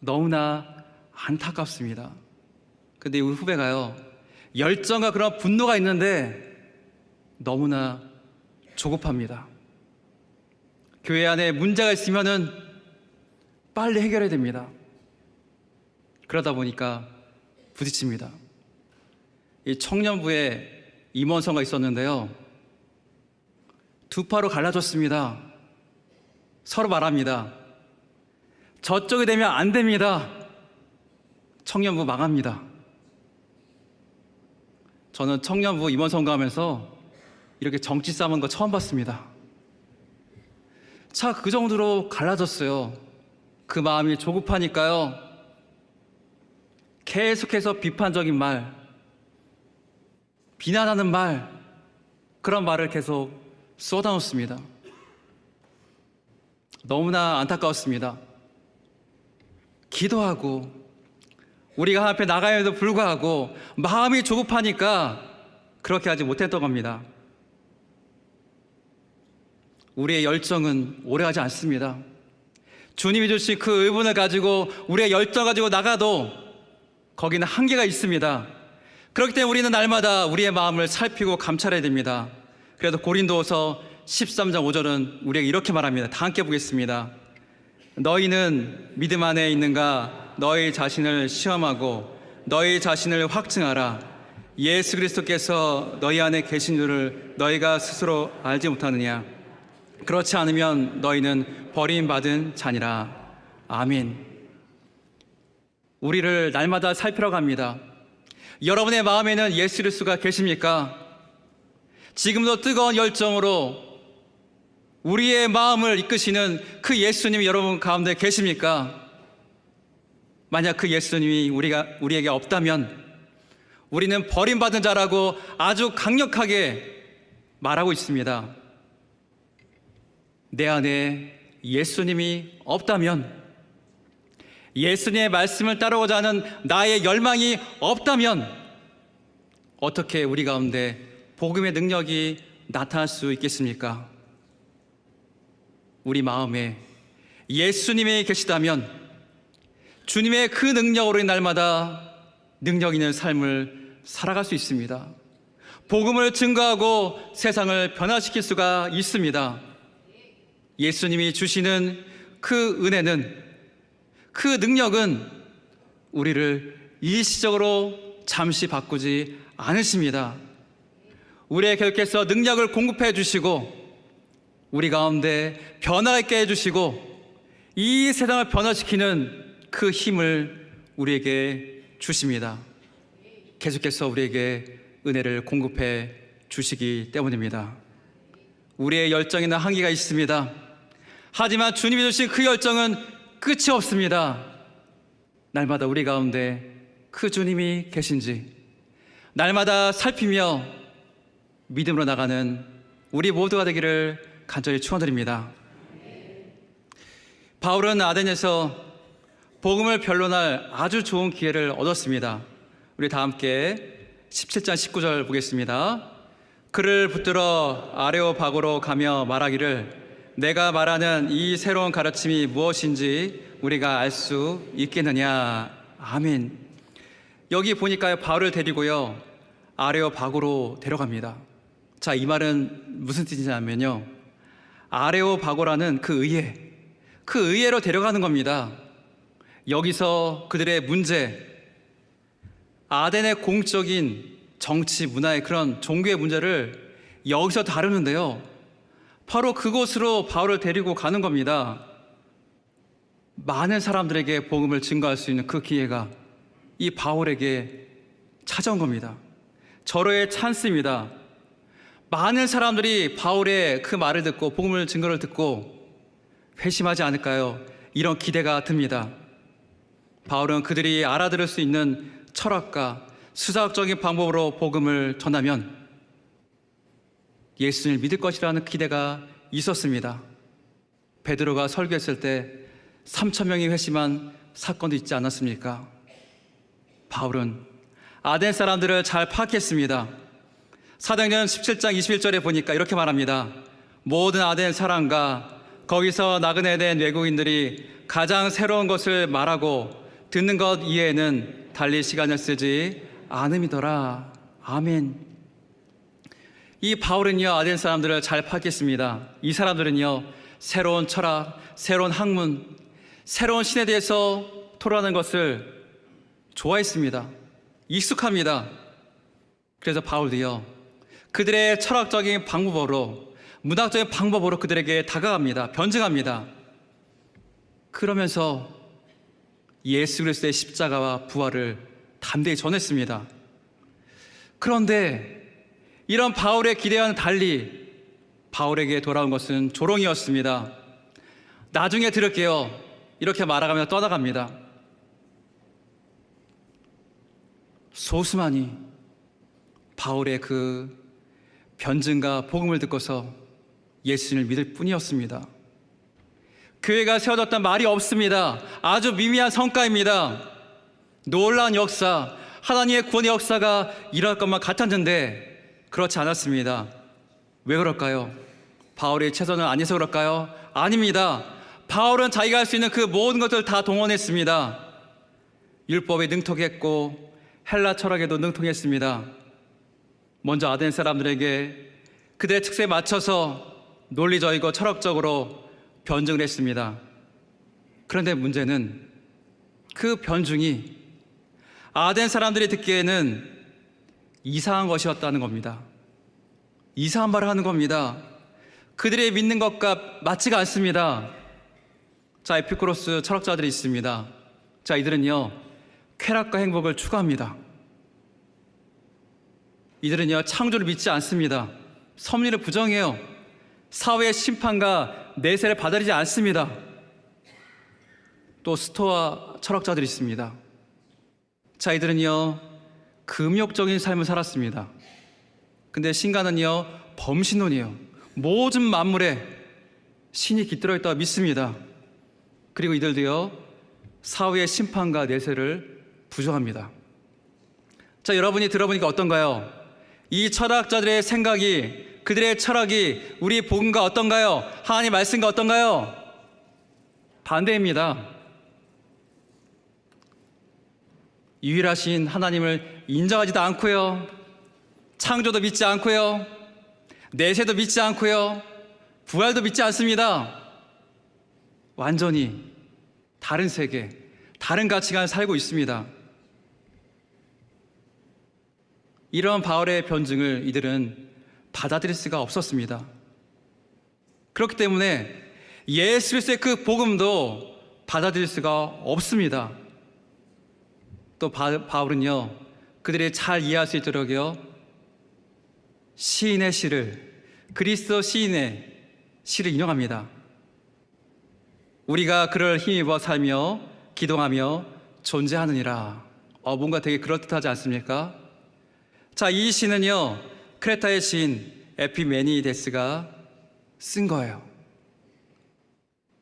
너무나 안타깝습니다. 근데 우리 후배가요, 열정과 그런 분노가 있는데 너무나 조급합니다. 교회 안에 문제가 있으면은 빨리 해결해야 됩니다. 그러다 보니까 부딪힙니다. 이 청년부에 임원서가 있었는데요, 두 파로 갈라졌습니다. 서로 말합니다. 저쪽이 되면 안 됩니다. 청년부 망합니다. 저는 청년부 임원 선거하면서 이렇게 정치 싸움한 거 처음 봤습니다. 차 그 정도로 갈라졌어요. 그 마음이 조급하니까요, 계속해서 비판적인 말, 비난하는 말, 그런 말을 계속 쏟아놓습니다. 너무나 안타까웠습니다. 기도하고 우리가 하나님 앞에 나가야에도 불구하고 마음이 조급하니까 그렇게 하지 못했던 겁니다. 우리의 열정은 오래가지 않습니다. 주님이 주신 그 의분을 가지고 우리의 열정 가지고 나가도 거기는 한계가 있습니다. 그렇기 때문에 우리는 날마다 우리의 마음을 살피고 감찰해야 됩니다. 그래서 고린도서 13장 5절은 우리에게 이렇게 말합니다. 다 함께 보겠습니다. 너희는 믿음 안에 있는가? 너희 자신을 시험하고 너희 자신을 확증하라. 예수 그리스도께서 너희 안에 계신 줄을 너희가 스스로 알지 못하느냐? 그렇지 않으면 너희는 버림받은 자니라. 아멘. 우리를 날마다 살피러 갑니다. 여러분의 마음에는 예수 그리스도가 계십니까? 지금도 뜨거운 열정으로 우리의 마음을 이끄시는 그 예수님이 여러분 가운데 계십니까? 만약 그 예수님이 우리에게 없다면 우리는 버림받은 자라고 아주 강력하게 말하고 있습니다. 내 안에 예수님이 없다면, 예수님의 말씀을 따르고자 하는 나의 열망이 없다면 어떻게 우리 가운데 복음의 능력이 나타날 수 있겠습니까? 우리 마음에 예수님이 계시다면 주님의 그 능력으로 날마다 능력 있는 삶을 살아갈 수 있습니다. 복음을 증거하고 세상을 변화시킬 수가 있습니다. 예수님이 주시는 그 은혜는, 그 능력은 우리를 일시적으로 잠시 바꾸지 않으십니다. 우리의 계속해서 능력을 공급해 주시고 우리 가운데 변화 있게 해주시고 이 세상을 변화시키는 그 힘을 우리에게 주십니다. 계속해서 우리에게 은혜를 공급해 주시기 때문입니다. 우리의 열정에는 한계가 있습니다. 하지만 주님이 주신 그 열정은 끝이 없습니다. 날마다 우리 가운데 그 주님이 계신지 날마다 살피며 믿음으로 나가는 우리 모두가 되기를 간절히 축원드립니다. 바울은 아덴에서 복음을 변론할 아주 좋은 기회를 얻었습니다. 우리 다 함께 17장 19절 보겠습니다. 그를 붙들어 아레오바고로 가며 말하기를 내가 말하는 이 새로운 가르침이 무엇인지 우리가 알 수 있겠느냐. 아멘. 여기 보니까요, 바울을 데리고요 아레오바고로 데려갑니다. 자, 이 말은 무슨 뜻이냐면요, 아레오바고라는 그 의회로 데려가는 겁니다. 여기서 그들의 문제, 아덴의 공적인 정치, 문화의 그런 종교의 문제를 여기서 다루는데요, 바로 그곳으로 바울을 데리고 가는 겁니다. 많은 사람들에게 복음을 증거할 수 있는 그 기회가 이 바울에게 찾아온 겁니다. 절호의 찬스입니다. 많은 사람들이 바울의 그 말을 듣고 복음을 증거를 듣고 회심하지 않을까요? 이런 기대가 듭니다. 바울은 그들이 알아들을 수 있는 철학과 수사학적인 방법으로 복음을 전하면 예수님을 믿을 것이라는 기대가 있었습니다. 베드로가 설교했을 때 3,000명이 회심한 사건도 있지 않았습니까? 바울은 아덴 사람들을 잘 파악했습니다. 사도행전 17장 21절에 보니까 이렇게 말합니다. 모든 아덴 사람과 거기서 나그네 된 외국인들이 가장 새로운 것을 말하고 듣는 것 이외에는 달리 시간을 쓰지 않음이더라. 아멘. 이 바울은요, 아덴 사람들을 잘 파악했습니다. 이 사람들은요, 새로운 철학, 새로운 학문, 새로운 신에 대해서 토론하는 것을 좋아했습니다. 익숙합니다. 그래서 바울도요, 그들의 철학적인 방법으로, 문학적인 방법으로 그들에게 다가갑니다. 변증합니다. 그러면서 예수 그리스도의 십자가와 부활을 담대히 전했습니다. 그런데 이런 바울의 기대와는 달리 바울에게 돌아온 것은 조롱이었습니다. 나중에 들을게요. 이렇게 말하면서 떠나갑니다. 소수만이 바울의 그 변증과 복음을 듣고서 예수님을 믿을 뿐이었습니다. 교회가 세워졌단 말이 없습니다. 아주 미미한 성과입니다. 놀라운 역사, 하나님의 구원의 역사가 일어날 것만 같았는데 그렇지 않았습니다. 왜 그럴까요? 바울이 최선을 안 해서 그럴까요? 아닙니다. 바울은 자기가 할 수 있는 그 모든 것을 다 동원했습니다. 율법에 능통했고 헬라 철학에도 능통했습니다. 먼저 아덴 사람들에게 그들의 특색에 맞춰서 논리적이고 철학적으로 변증을 했습니다. 그런데 문제는 그 변증이 아덴 사람들이 듣기에는 이상한 것이었다는 겁니다. 이상한 말을 하는 겁니다. 그들의 믿는 것과 맞지가 않습니다. 자, 에피쿠로스 철학자들이 있습니다. 자, 이들은요, 쾌락과 행복을 추구합니다. 이들은요, 창조를 믿지 않습니다. 섭리를 부정해요. 사회의 심판과 내세를 받아들이지 않습니다. 또 스토아 철학자들이 있습니다. 자, 이들은요, 금욕적인 삶을 살았습니다. 근데 신가는요, 범신론이에요. 모든 만물에 신이 깃들어 있다고 믿습니다. 그리고 이들도요, 사회의 심판과 내세를 부정합니다. 자, 여러분이 들어보니까 어떤가요? 이 철학자들의 생각이, 그들의 철학이 우리 복음과 어떤가요? 하나님 말씀과 어떤가요? 반대입니다. 유일하신 하나님을 인정하지도 않고요, 창조도 믿지 않고요, 내세도 믿지 않고요, 부활도 믿지 않습니다. 완전히 다른 세계, 다른 가치관을 살고 있습니다. 이런 바울의 변증을 이들은 받아들일 수가 없었습니다. 그렇기 때문에 예수 그리스도의 그 복음도 받아들일 수가 없습니다. 또 바울은요, 그들이 잘 이해할 수 있도록요, 시인의 시를, 그리스도 시인의 시를 인용합니다. 우리가 그를 힘입어 살며 기동하며 존재하느니라. 뭔가 되게 그럴듯하지 않습니까? 자, 이 시는요, 크레타의 시인 에피메니데스가 쓴 거예요.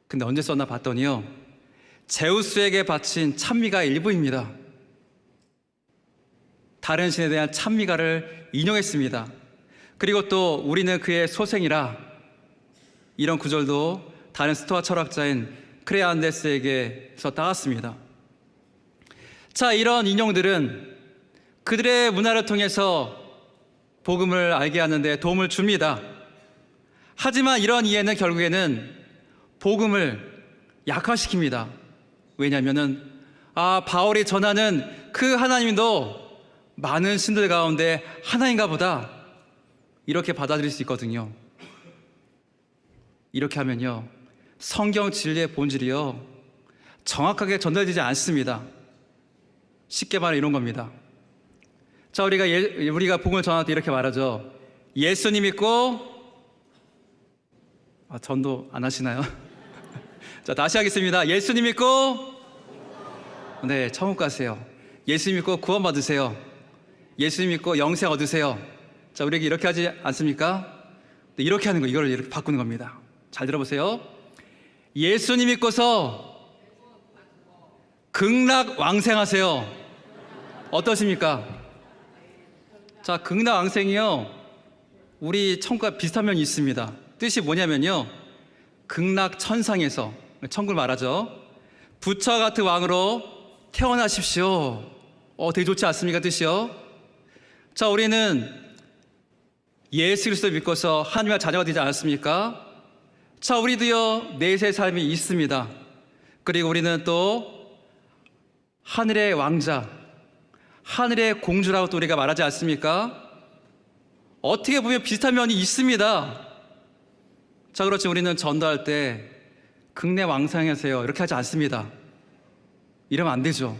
근데 언제 썼나 봤더니요, 제우스에게 바친 찬미가의 일부입니다. 다른 신에 대한 찬미가를 인용했습니다. 그리고 또 우리는 그의 소생이라, 이런 구절도 다른 스토아 철학자인 크레안데스에게서 따왔습니다. 자, 이런 인용들은 그들의 문화를 통해서 복음을 알게 하는데 도움을 줍니다. 하지만 이런 이해는 결국에는 복음을 약화시킵니다. 왜냐하면은 바울이 전하는 그 하나님도 많은 신들 가운데 하나인가 보다, 이렇게 받아들일 수 있거든요. 이렇게 하면요, 성경 진리의 본질이요, 정확하게 전달되지 않습니다. 쉽게 말해 이런 겁니다. 자, 우리가 복음을 전할 때 이렇게 말하죠. 예수님 믿고, 전도 안 하시나요? 자, 다시 하겠습니다. 예수님 믿고, 네, 천국 가세요. 예수님 믿고 구원 받으세요. 예수님 믿고 영생 얻으세요. 자, 우리에게 이렇게 하지 않습니까? 이렇게 하는 거, 이걸 이렇게 바꾸는 겁니다. 잘 들어보세요. 예수님 믿고서 극락왕생하세요. 어떠십니까? 자, 극락왕생이요, 우리 천국과 비슷한 면이 있습니다. 뜻이 뭐냐면요, 극락천상에서, 천국을 말하죠, 부처와 같은 왕으로 태어나십시오. 되게 좋지 않습니까? 뜻이요. 자, 우리는 예수 그리스도를 믿고서 하나님의 자녀가 되지 않았습니까? 자, 우리도요 내세의 삶이 있습니다. 그리고 우리는 또 하늘의 왕자, 하늘의 공주라고 또 우리가 말하지 않습니까? 어떻게 보면 비슷한 면이 있습니다. 자, 그렇지 우리는 전도할 때 극내 왕상하세요 이렇게 하지 않습니다. 이러면 안 되죠.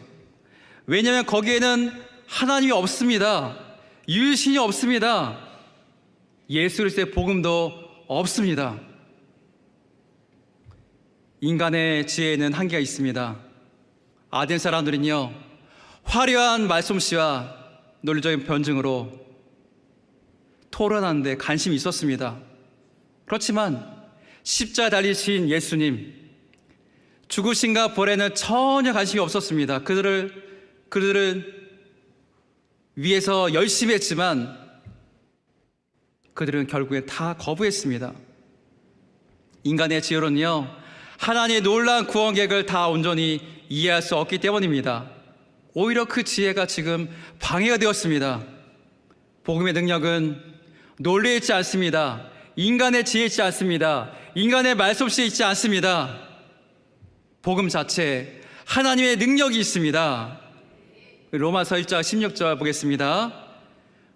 왜냐하면 거기에는 하나님이 없습니다. 유일신이 없습니다. 예수 그리스도의 복음도 없습니다. 인간의 지혜에는 한계가 있습니다. 아덴 사람들은요 화려한 말솜씨와 논리적인 변증으로 토론하는데 관심이 있었습니다. 그렇지만 십자가에 달리신 예수님, 죽으신가 부활에는 전혀 관심이 없었습니다. 그들은 위에서 열심히 했지만 그들은 결국에 다 거부했습니다. 인간의 지혜로는요 하나님의 놀라운 구원 계획을 다 온전히 이해할 수 없기 때문입니다. 오히려 그 지혜가 지금 방해가 되었습니다. 복음의 능력은 논리에 있지 않습니다. 인간의 지혜에 있지 않습니다. 인간의 말솜씨에 있지 않습니다. 복음 자체에 하나님의 능력이 있습니다. 로마서 1장 16절 보겠습니다.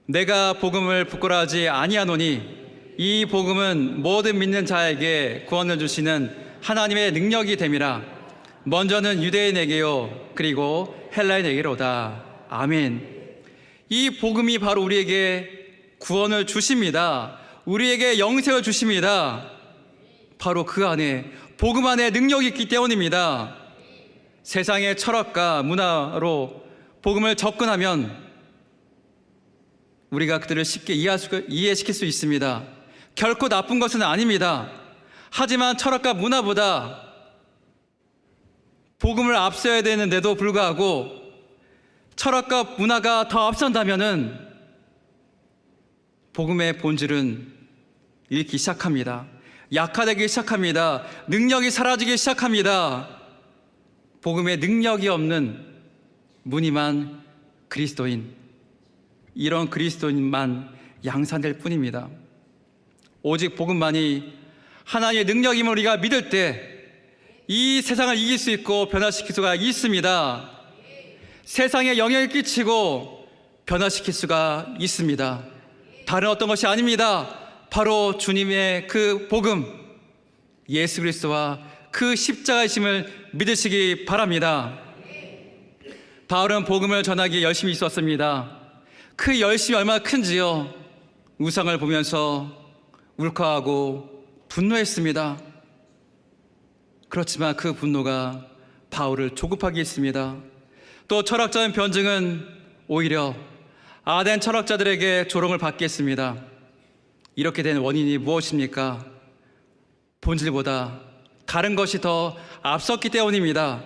내가 복음을 부끄러워하지 아니하노니 이 복음은 모든 믿는 자에게 구원을 주시는 하나님의 능력이 됨이라. 먼저는 유대인에게요 그리고 헬라인에게로다. 아멘. 이 복음이 바로 우리에게 구원을 주십니다. 우리에게 영생을 주십니다. 바로 그 안에 복음 안에 능력이 있기 때문입니다. 세상의 철학과 문화로 복음을 접근하면 우리가 그들을 쉽게 이해시킬 수 있습니다. 결코 나쁜 것은 아닙니다. 하지만 철학과 문화보다 복음을 앞서야 되는데도 불구하고 철학과 문화가 더 앞선다면은 복음의 본질은 잃기 시작합니다. 약화되기 시작합니다. 능력이 사라지기 시작합니다. 복음의 능력이 없는 무늬만 그리스도인, 이런 그리스도인만 양산될 뿐입니다. 오직 복음만이 하나님의 능력임을 우리가 믿을 때 이 세상을 이길 수 있고 변화시킬 수가 있습니다. 세상에 영향을 끼치고 변화시킬 수가 있습니다. 다른 어떤 것이 아닙니다. 바로 주님의 그 복음, 예수 그리스도와 그 십자가이심을 믿으시기 바랍니다. 바울은 복음을 전하기에 열심히 있었습니다. 그 열심이 얼마나 큰지요. 우상을 보면서 울컥하고 분노했습니다. 그렇지만 그 분노가 바울을 조급하게 했습니다. 또 철학자의 변증은 오히려 아덴 철학자들에게 조롱을 받게 했습니다. 이렇게 된 원인이 무엇입니까? 본질보다 다른 것이 더 앞섰기 때문입니다.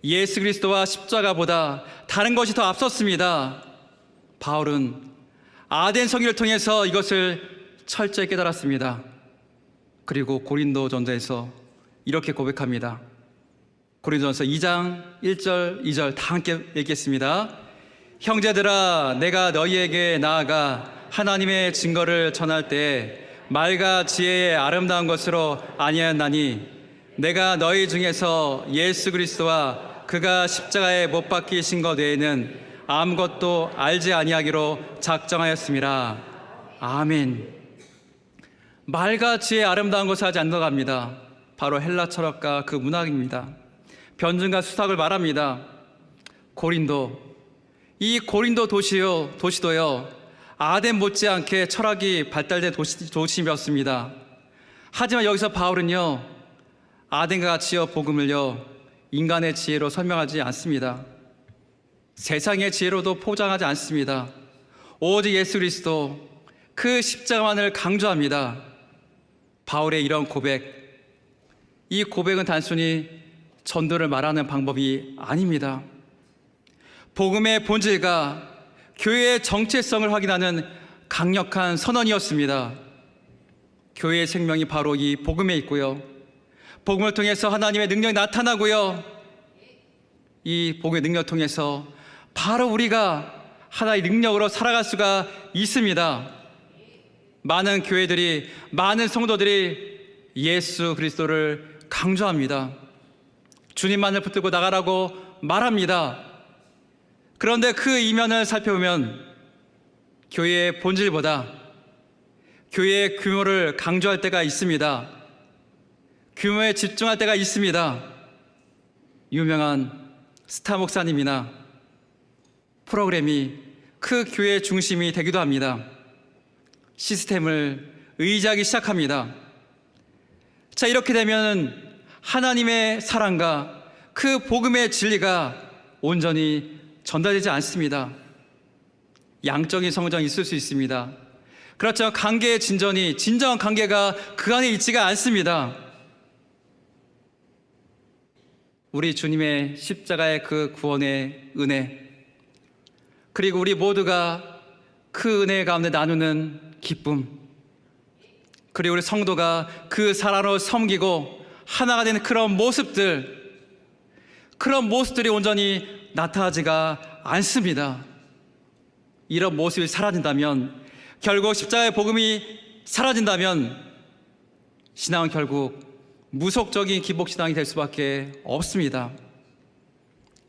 예수 그리스도와 십자가보다 다른 것이 더 앞섰습니다. 바울은 아덴 성의를 통해서 이것을 철저히 깨달았습니다. 그리고 고린도전서에서 이렇게 고백합니다. 고린도전서 2장 1절 2절 다 함께 읽겠습니다. 형제들아, 내가 너희에게 나아가 하나님의 증거를 전할 때 말과 지혜의 아름다운 것으로 아니하였나니 내가 너희 중에서 예수 그리스도와 그가 십자가에 못 박히신 것 외에는 아무것도 알지 아니하기로 작정하였음이라. 아멘. 말과 지혜의 아름다운 것을 하지 않는답니다. 바로 헬라 철학과 그 문학입니다. 변증과 수탁을 말합니다. 고린도, 이 고린도 도시도요 아덴 못지않게 철학이 발달된 도시였습니다. 하지만 여기서 바울은요 아덴과 같이요 복음을요 인간의 지혜로 설명하지 않습니다. 세상의 지혜로도 포장하지 않습니다. 오직 예수 그리스도 그 십자가만을 강조합니다. 바울의 이런 고백, 이 고백은 단순히 전도를 말하는 방법이 아닙니다. 복음의 본질과 교회의 정체성을 확인하는 강력한 선언이었습니다. 교회의 생명이 바로 이 복음에 있고요, 복음을 통해서 하나님의 능력이 나타나고요. 이 복음의 능력을 통해서 바로 우리가 하나의 능력으로 살아갈 수가 있습니다. 많은 교회들이, 많은 성도들이 예수 그리스도를 강조합니다. 주님만을 붙들고 나가라고 말합니다. 그런데 그 이면을 살펴보면 교회의 본질보다 교회의 규모를 강조할 때가 있습니다. 규모에 집중할 때가 있습니다. 유명한 스타 목사님이나 프로그램이 그 교회의 중심이 되기도 합니다. 시스템을 의지하기 시작합니다. 자, 이렇게 되면 하나님의 사랑과 그 복음의 진리가 온전히 전달되지 않습니다. 양적인 성장이 있을 수 있습니다. 그렇지만 관계의 진정한 관계가 그 안에 있지가 않습니다. 우리 주님의 십자가의 그 구원의 은혜, 그리고 우리 모두가 그 은혜 가운데 나누는 기쁨, 그리고 우리 성도가 그 사랑으로 섬기고 하나가 되는 그런 모습들이 온전히 나타나지가 않습니다. 이런 모습이 사라진다면, 결국 십자가의 복음이 사라진다면 신앙은 결국 무속적인 기복신앙이 될 수밖에 없습니다.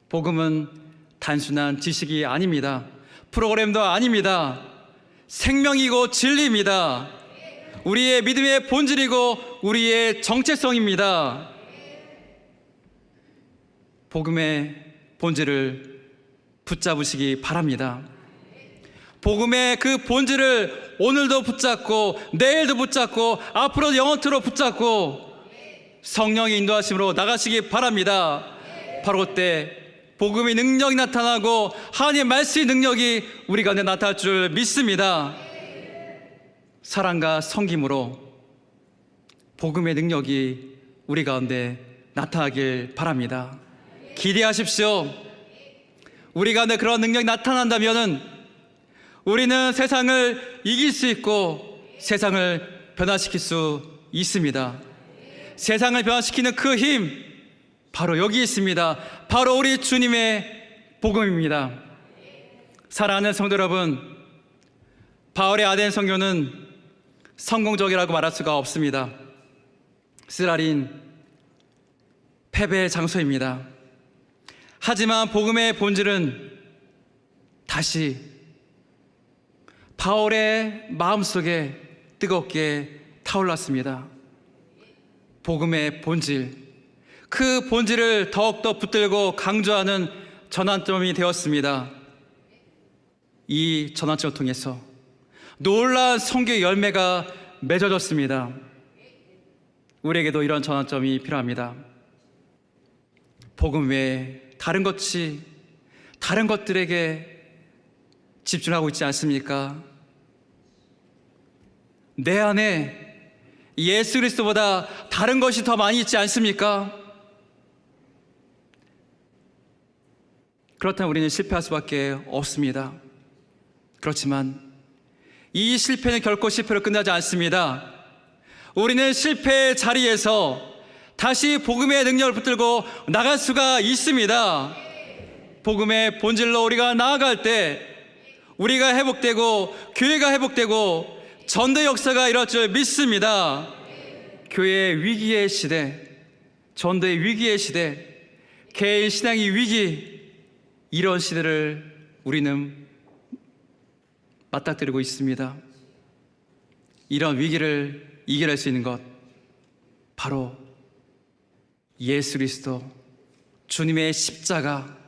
복음은 단순한 지식이 아닙니다. 프로그램도 아닙니다. 생명이고 진리입니다. 우리의 믿음의 본질이고 우리의 정체성입니다. 복음의 본질을 붙잡으시기 바랍니다. 복음의 그 본질을 오늘도 붙잡고 내일도 붙잡고 앞으로도 영원토록 붙잡고 성령의 인도하심으로 나가시기 바랍니다. 바로 그때 복음의 능력이 나타나고 하나님의 말씀의 능력이 우리 가운데 나타날 줄 믿습니다. 사랑과 섬김으로 복음의 능력이 우리 가운데 나타나길 바랍니다. 기대하십시오. 우리 가운데 그런 능력이 나타난다면 우리는 세상을 이길 수 있고 세상을 변화시킬 수 있습니다. 세상을 변화시키는 그 힘, 바로 여기 있습니다. 바로 우리 주님의 복음입니다. 사랑하는 성도 여러분, 바울의 아덴 선교는 성공적이라고 말할 수가 없습니다. 쓰라린 패배의 장소입니다. 하지만 복음의 본질은 다시 바울의 마음속에 뜨겁게 타올랐습니다. 복음의 본질, 그 본질을 더욱더 붙들고 강조하는 전환점이 되었습니다. 이 전환점을 통해서 놀라운 성교의 열매가 맺어졌습니다. 우리에게도 이런 전환점이 필요합니다. 복음 외에 다른 것들에게 집중하고 있지 않습니까? 내 안에 예수 그리스도보다 다른 것이 더 많이 있지 않습니까? 그렇다면 우리는 실패할 수밖에 없습니다. 그렇지만 이 실패는 결코 실패로 끝나지 않습니다. 우리는 실패의 자리에서 다시 복음의 능력을 붙들고 나갈 수가 있습니다. 복음의 본질로 우리가 나아갈 때 우리가 회복되고 교회가 회복되고 전도 역사가 일어날 줄 믿습니다. 교회의 위기의 시대, 전도의 위기의 시대, 개인 신앙의 위기, 이런 시대를 우리는 맞닥뜨리고 있습니다. 이런 위기를 이겨낼 수 있는 것, 바로 예수 그리스도, 주님의 십자가,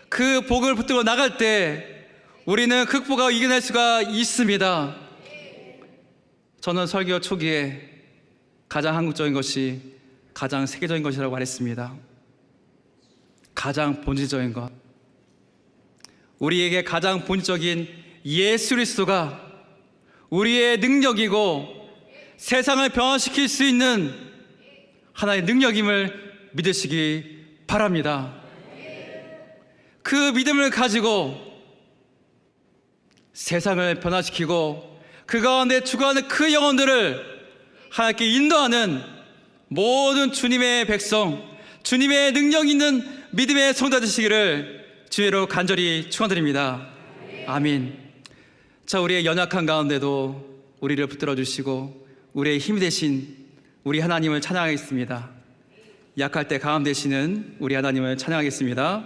그 복음을 붙들고 나갈 때 우리는 극복하고 이겨낼 수가 있습니다. 저는 설교 초기에 가장 한국적인 것이 가장 세계적인 것이라고 말했습니다. 가장 본질적인 것, 우리에게 가장 본질적인 예수 그리스도가 우리의 능력이고 세상을 변화시킬 수 있는 하나의 능력임을 믿으시기 바랍니다. 그 믿음을 가지고 세상을 변화시키고 그 가운데 죽어가는 그 영혼들을 하나님께 인도하는 모든 주님의 백성, 주님의 능력 있는 믿음의 성도 되시기를 주의로 간절히 축원드립니다. 아멘. 자, 우리의 연약한 가운데도 우리를 붙들어 주시고 우리의 힘이 되신 우리 하나님을 찬양하겠습니다. 약할 때 강함 되시는 우리 하나님을 찬양하겠습니다.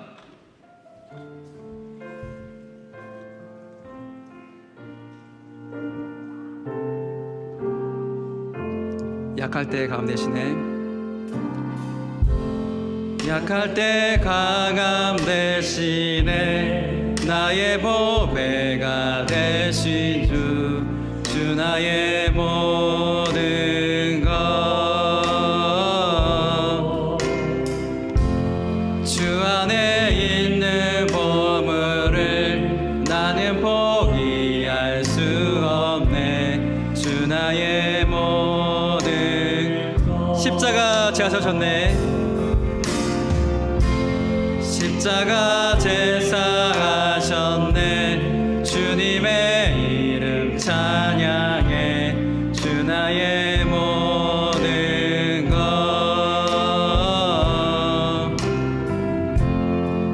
약할 때 강함 되시네. 약할 때 강함 되시네. 나의 보배가 되신 주 나의 모든 것. 주 안에 있는 보물을 나는 포기할 수 없네. 주 나의 모든 것. 십자가 제사하셨네. 십자가 제사하셨네. 주님의 이름 찬양해. 주 나의 모든 것.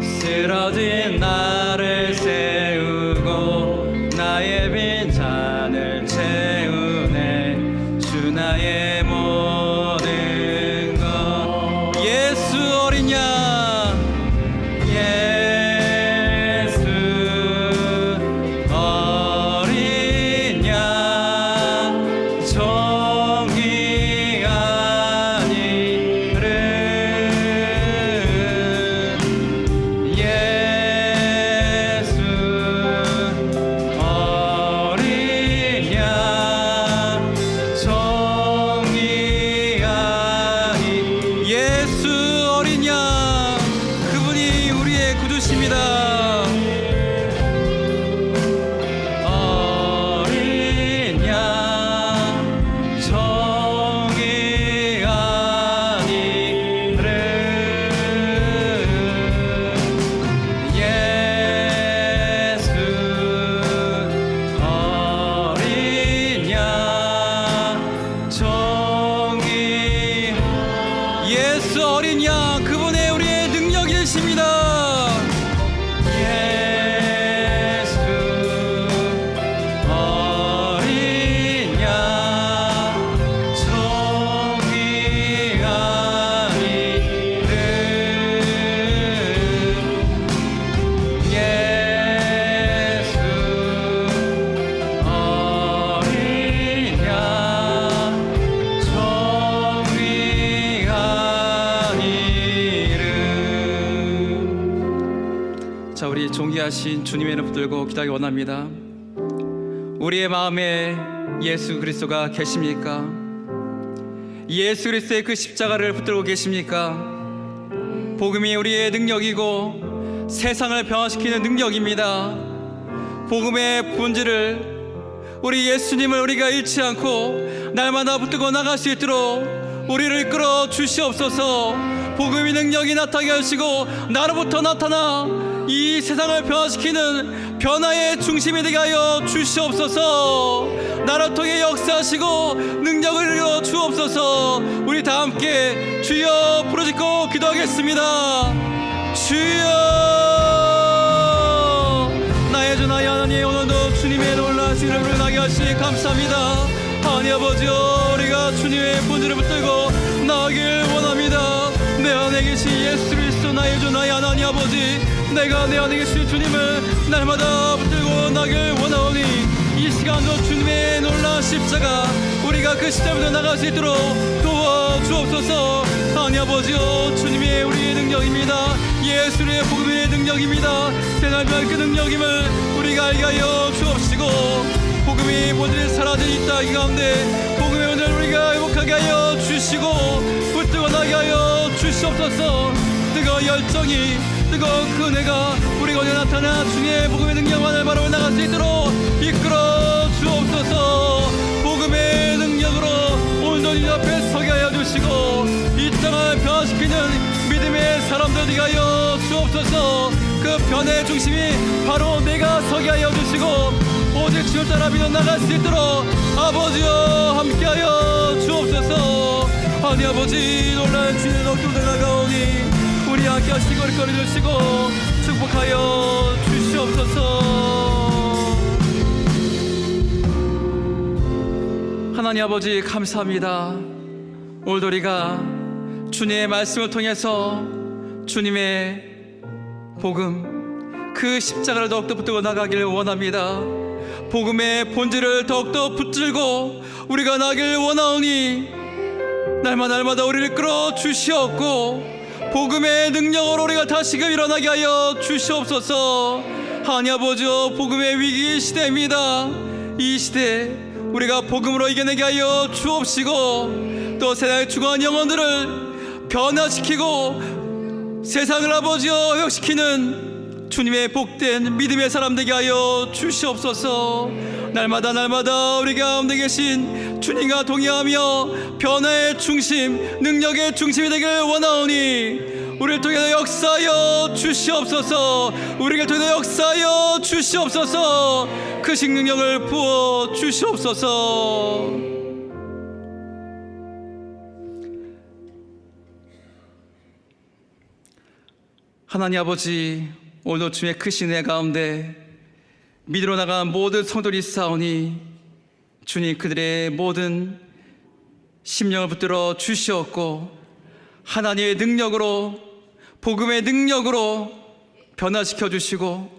쓰러진 나를 세우고 나의 빈잔을 채우네. 주 나의 모든 것. 예수 어린 양, 예수 어린 양, 그분의 우리의 능력이 되십니다. 예수 어린 양, 정의한 이름. 예수 어린 양, 정의한 이름. 자, 우리 존귀하신 주님의 이름 붙들고 기도하기 원합니다. 우리의 마음에 예수 그리스도가 계십니까? 예수 그리스도의 그 십자가를 붙들고 계십니까? 복음이 우리의 능력이고 세상을 변화시키는 능력입니다. 복음의 본질을, 우리 예수님을 우리가 잃지 않고 날마다 붙들고 나갈 수 있도록 우리를 이끌어 주시옵소서. 복음의 능력이 나타나게 하시고 나로부터 나타나 이 세상을 변화시키는 변화의 중심이 되게 하여 주시옵소서. 나를 통해 역사하시고 능력을 이루어 주옵소서. 우리 다 함께 주여 부르짖고 기도하겠습니다. 주여, 나의 주 나의 하나님, 오늘도 주님의 놀라신 이름을 나게 하시니 감사합니다. 하나님 아버지여, 우리가 주님의 본질을 붙들고 나가길 원합니다. 내 안에 계신 예수 그리스도 나의 주 나의 하나님 아버지, 내가 내 안에 계신 주님을 날마다 붙들고 나길 원하오니 이 시간도 주님의 놀라운 십자가, 우리가 그 십자가부터 나갈 수 있도록 도와주옵소서. 하나님 아버지여, 주님의 우리의 능력입니다. 예수의 복음의 능력입니다. 세상을 변할 그 능력임을 우리가 알게 하여 주옵시고, 복음이 본질이 사라진 이 땅 가운데 복음의 본질을 우리가 회복하게 하여 주시고 붙들고 나게 하여 주시옵소서. 뜨거운 열정이, 뜨거운 그 은혜가 우리 가운데 나타나 주님의 복음의 능력만을 바로 나갈 수 있도록 이끌어 주옵소서. 복음의 능력으로 오늘도 이 앞에 서게 하여 주시고 이 땅을 변화시키는 믿음의 사람들 되게 하여 주옵소서. 그 변화의 중심이 바로 내가 서게 하여 주시고 오직 주를 따라 믿어 나갈 수 있도록 아버지여 함께하여 주옵소서. 하나님 아버지 놀라운 주의 덕분에 나가오니 우리 함께 하시고 거리 주시고 축복하여 주시옵소서. 하나님 아버지 감사합니다. 오늘도 우리가 주님의 말씀을 통해서 주님의 복음 그 십자가를 더욱더 붙들고 나가기를 원합니다. 복음의 본질을 더욱더 붙들고 우리가 나길 원하오니 날마다 우리를 끌어 주시옵고 복음의 능력으로 우리가 다시금 일어나게 하여 주시옵소서. 하나님 아버지 복음의 위기 시대입니다. 이 시대 우리가 복음으로 이겨내게 하여 주옵시고 또 세상에 죽어간 영혼들을 변화시키고 세상을 아버지여 회복시키는 주님의 복된 믿음의 사람 되게 하여 주시옵소서. 날마다 우리 가운데 계신 주님과 동의하며 변화의 중심 능력의 중심이 되길 원하오니 우리를 통해 역사하여 주시옵소서. 우리를 통해 역사하여 주시옵소서. 그 능력을 부어 주시옵소서. 하나님 아버지 오늘도 주의 크신 애 가운데 믿으러 나간 모든 성도들이 있사오니 주님 그들의 모든 심령을 붙들어 주시옵고 하나님의 능력으로 복음의 능력으로 변화시켜 주시고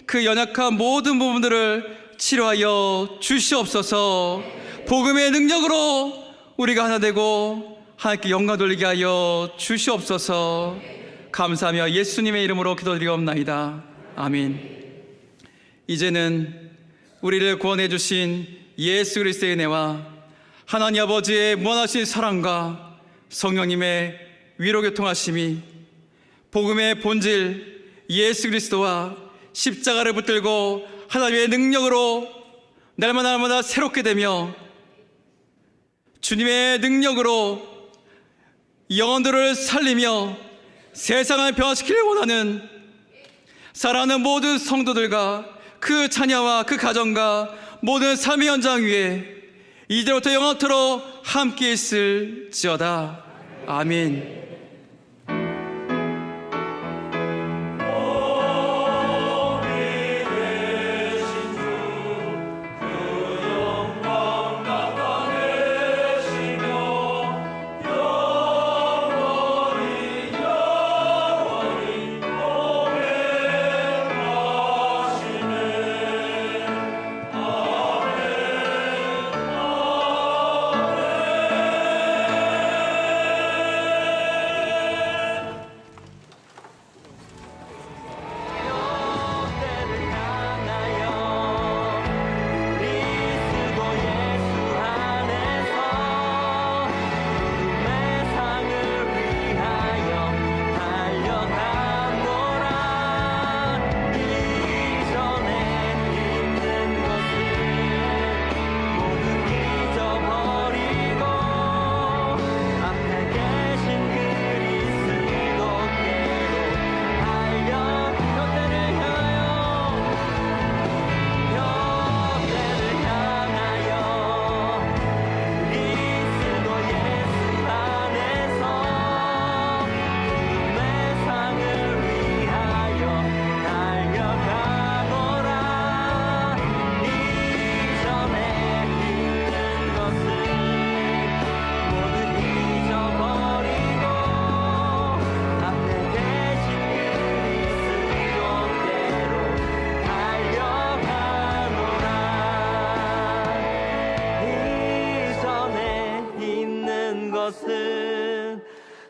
그 연약한 모든 부분들을 치료하여 주시옵소서. 복음의 능력으로 우리가 하나 되고 하나님께 영광 돌리게 하여 주시옵소서. 감사하며 예수님의 이름으로 기도드리옵나이다. 아멘. 이제는 우리를 구원해 주신 예수 그리스도의 은혜와 하나님 아버지의 무한하신 사랑과 성령님의 위로 교통하심이 복음의 본질 예수 그리스도와 십자가를 붙들고 하나님의 능력으로 날마다 새롭게 되며 주님의 능력으로 영혼들을 살리며 세상을 변화시키길 원하는 사랑하는 모든 성도들과 그 자녀와 그 가정과 모든 삶의 현장 위에 이제부터 영원토록 함께 있을지어다. 아멘.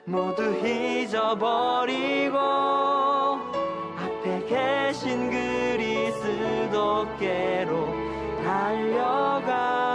모두 잊어버리고 앞에 계신 그리스도께로 달려가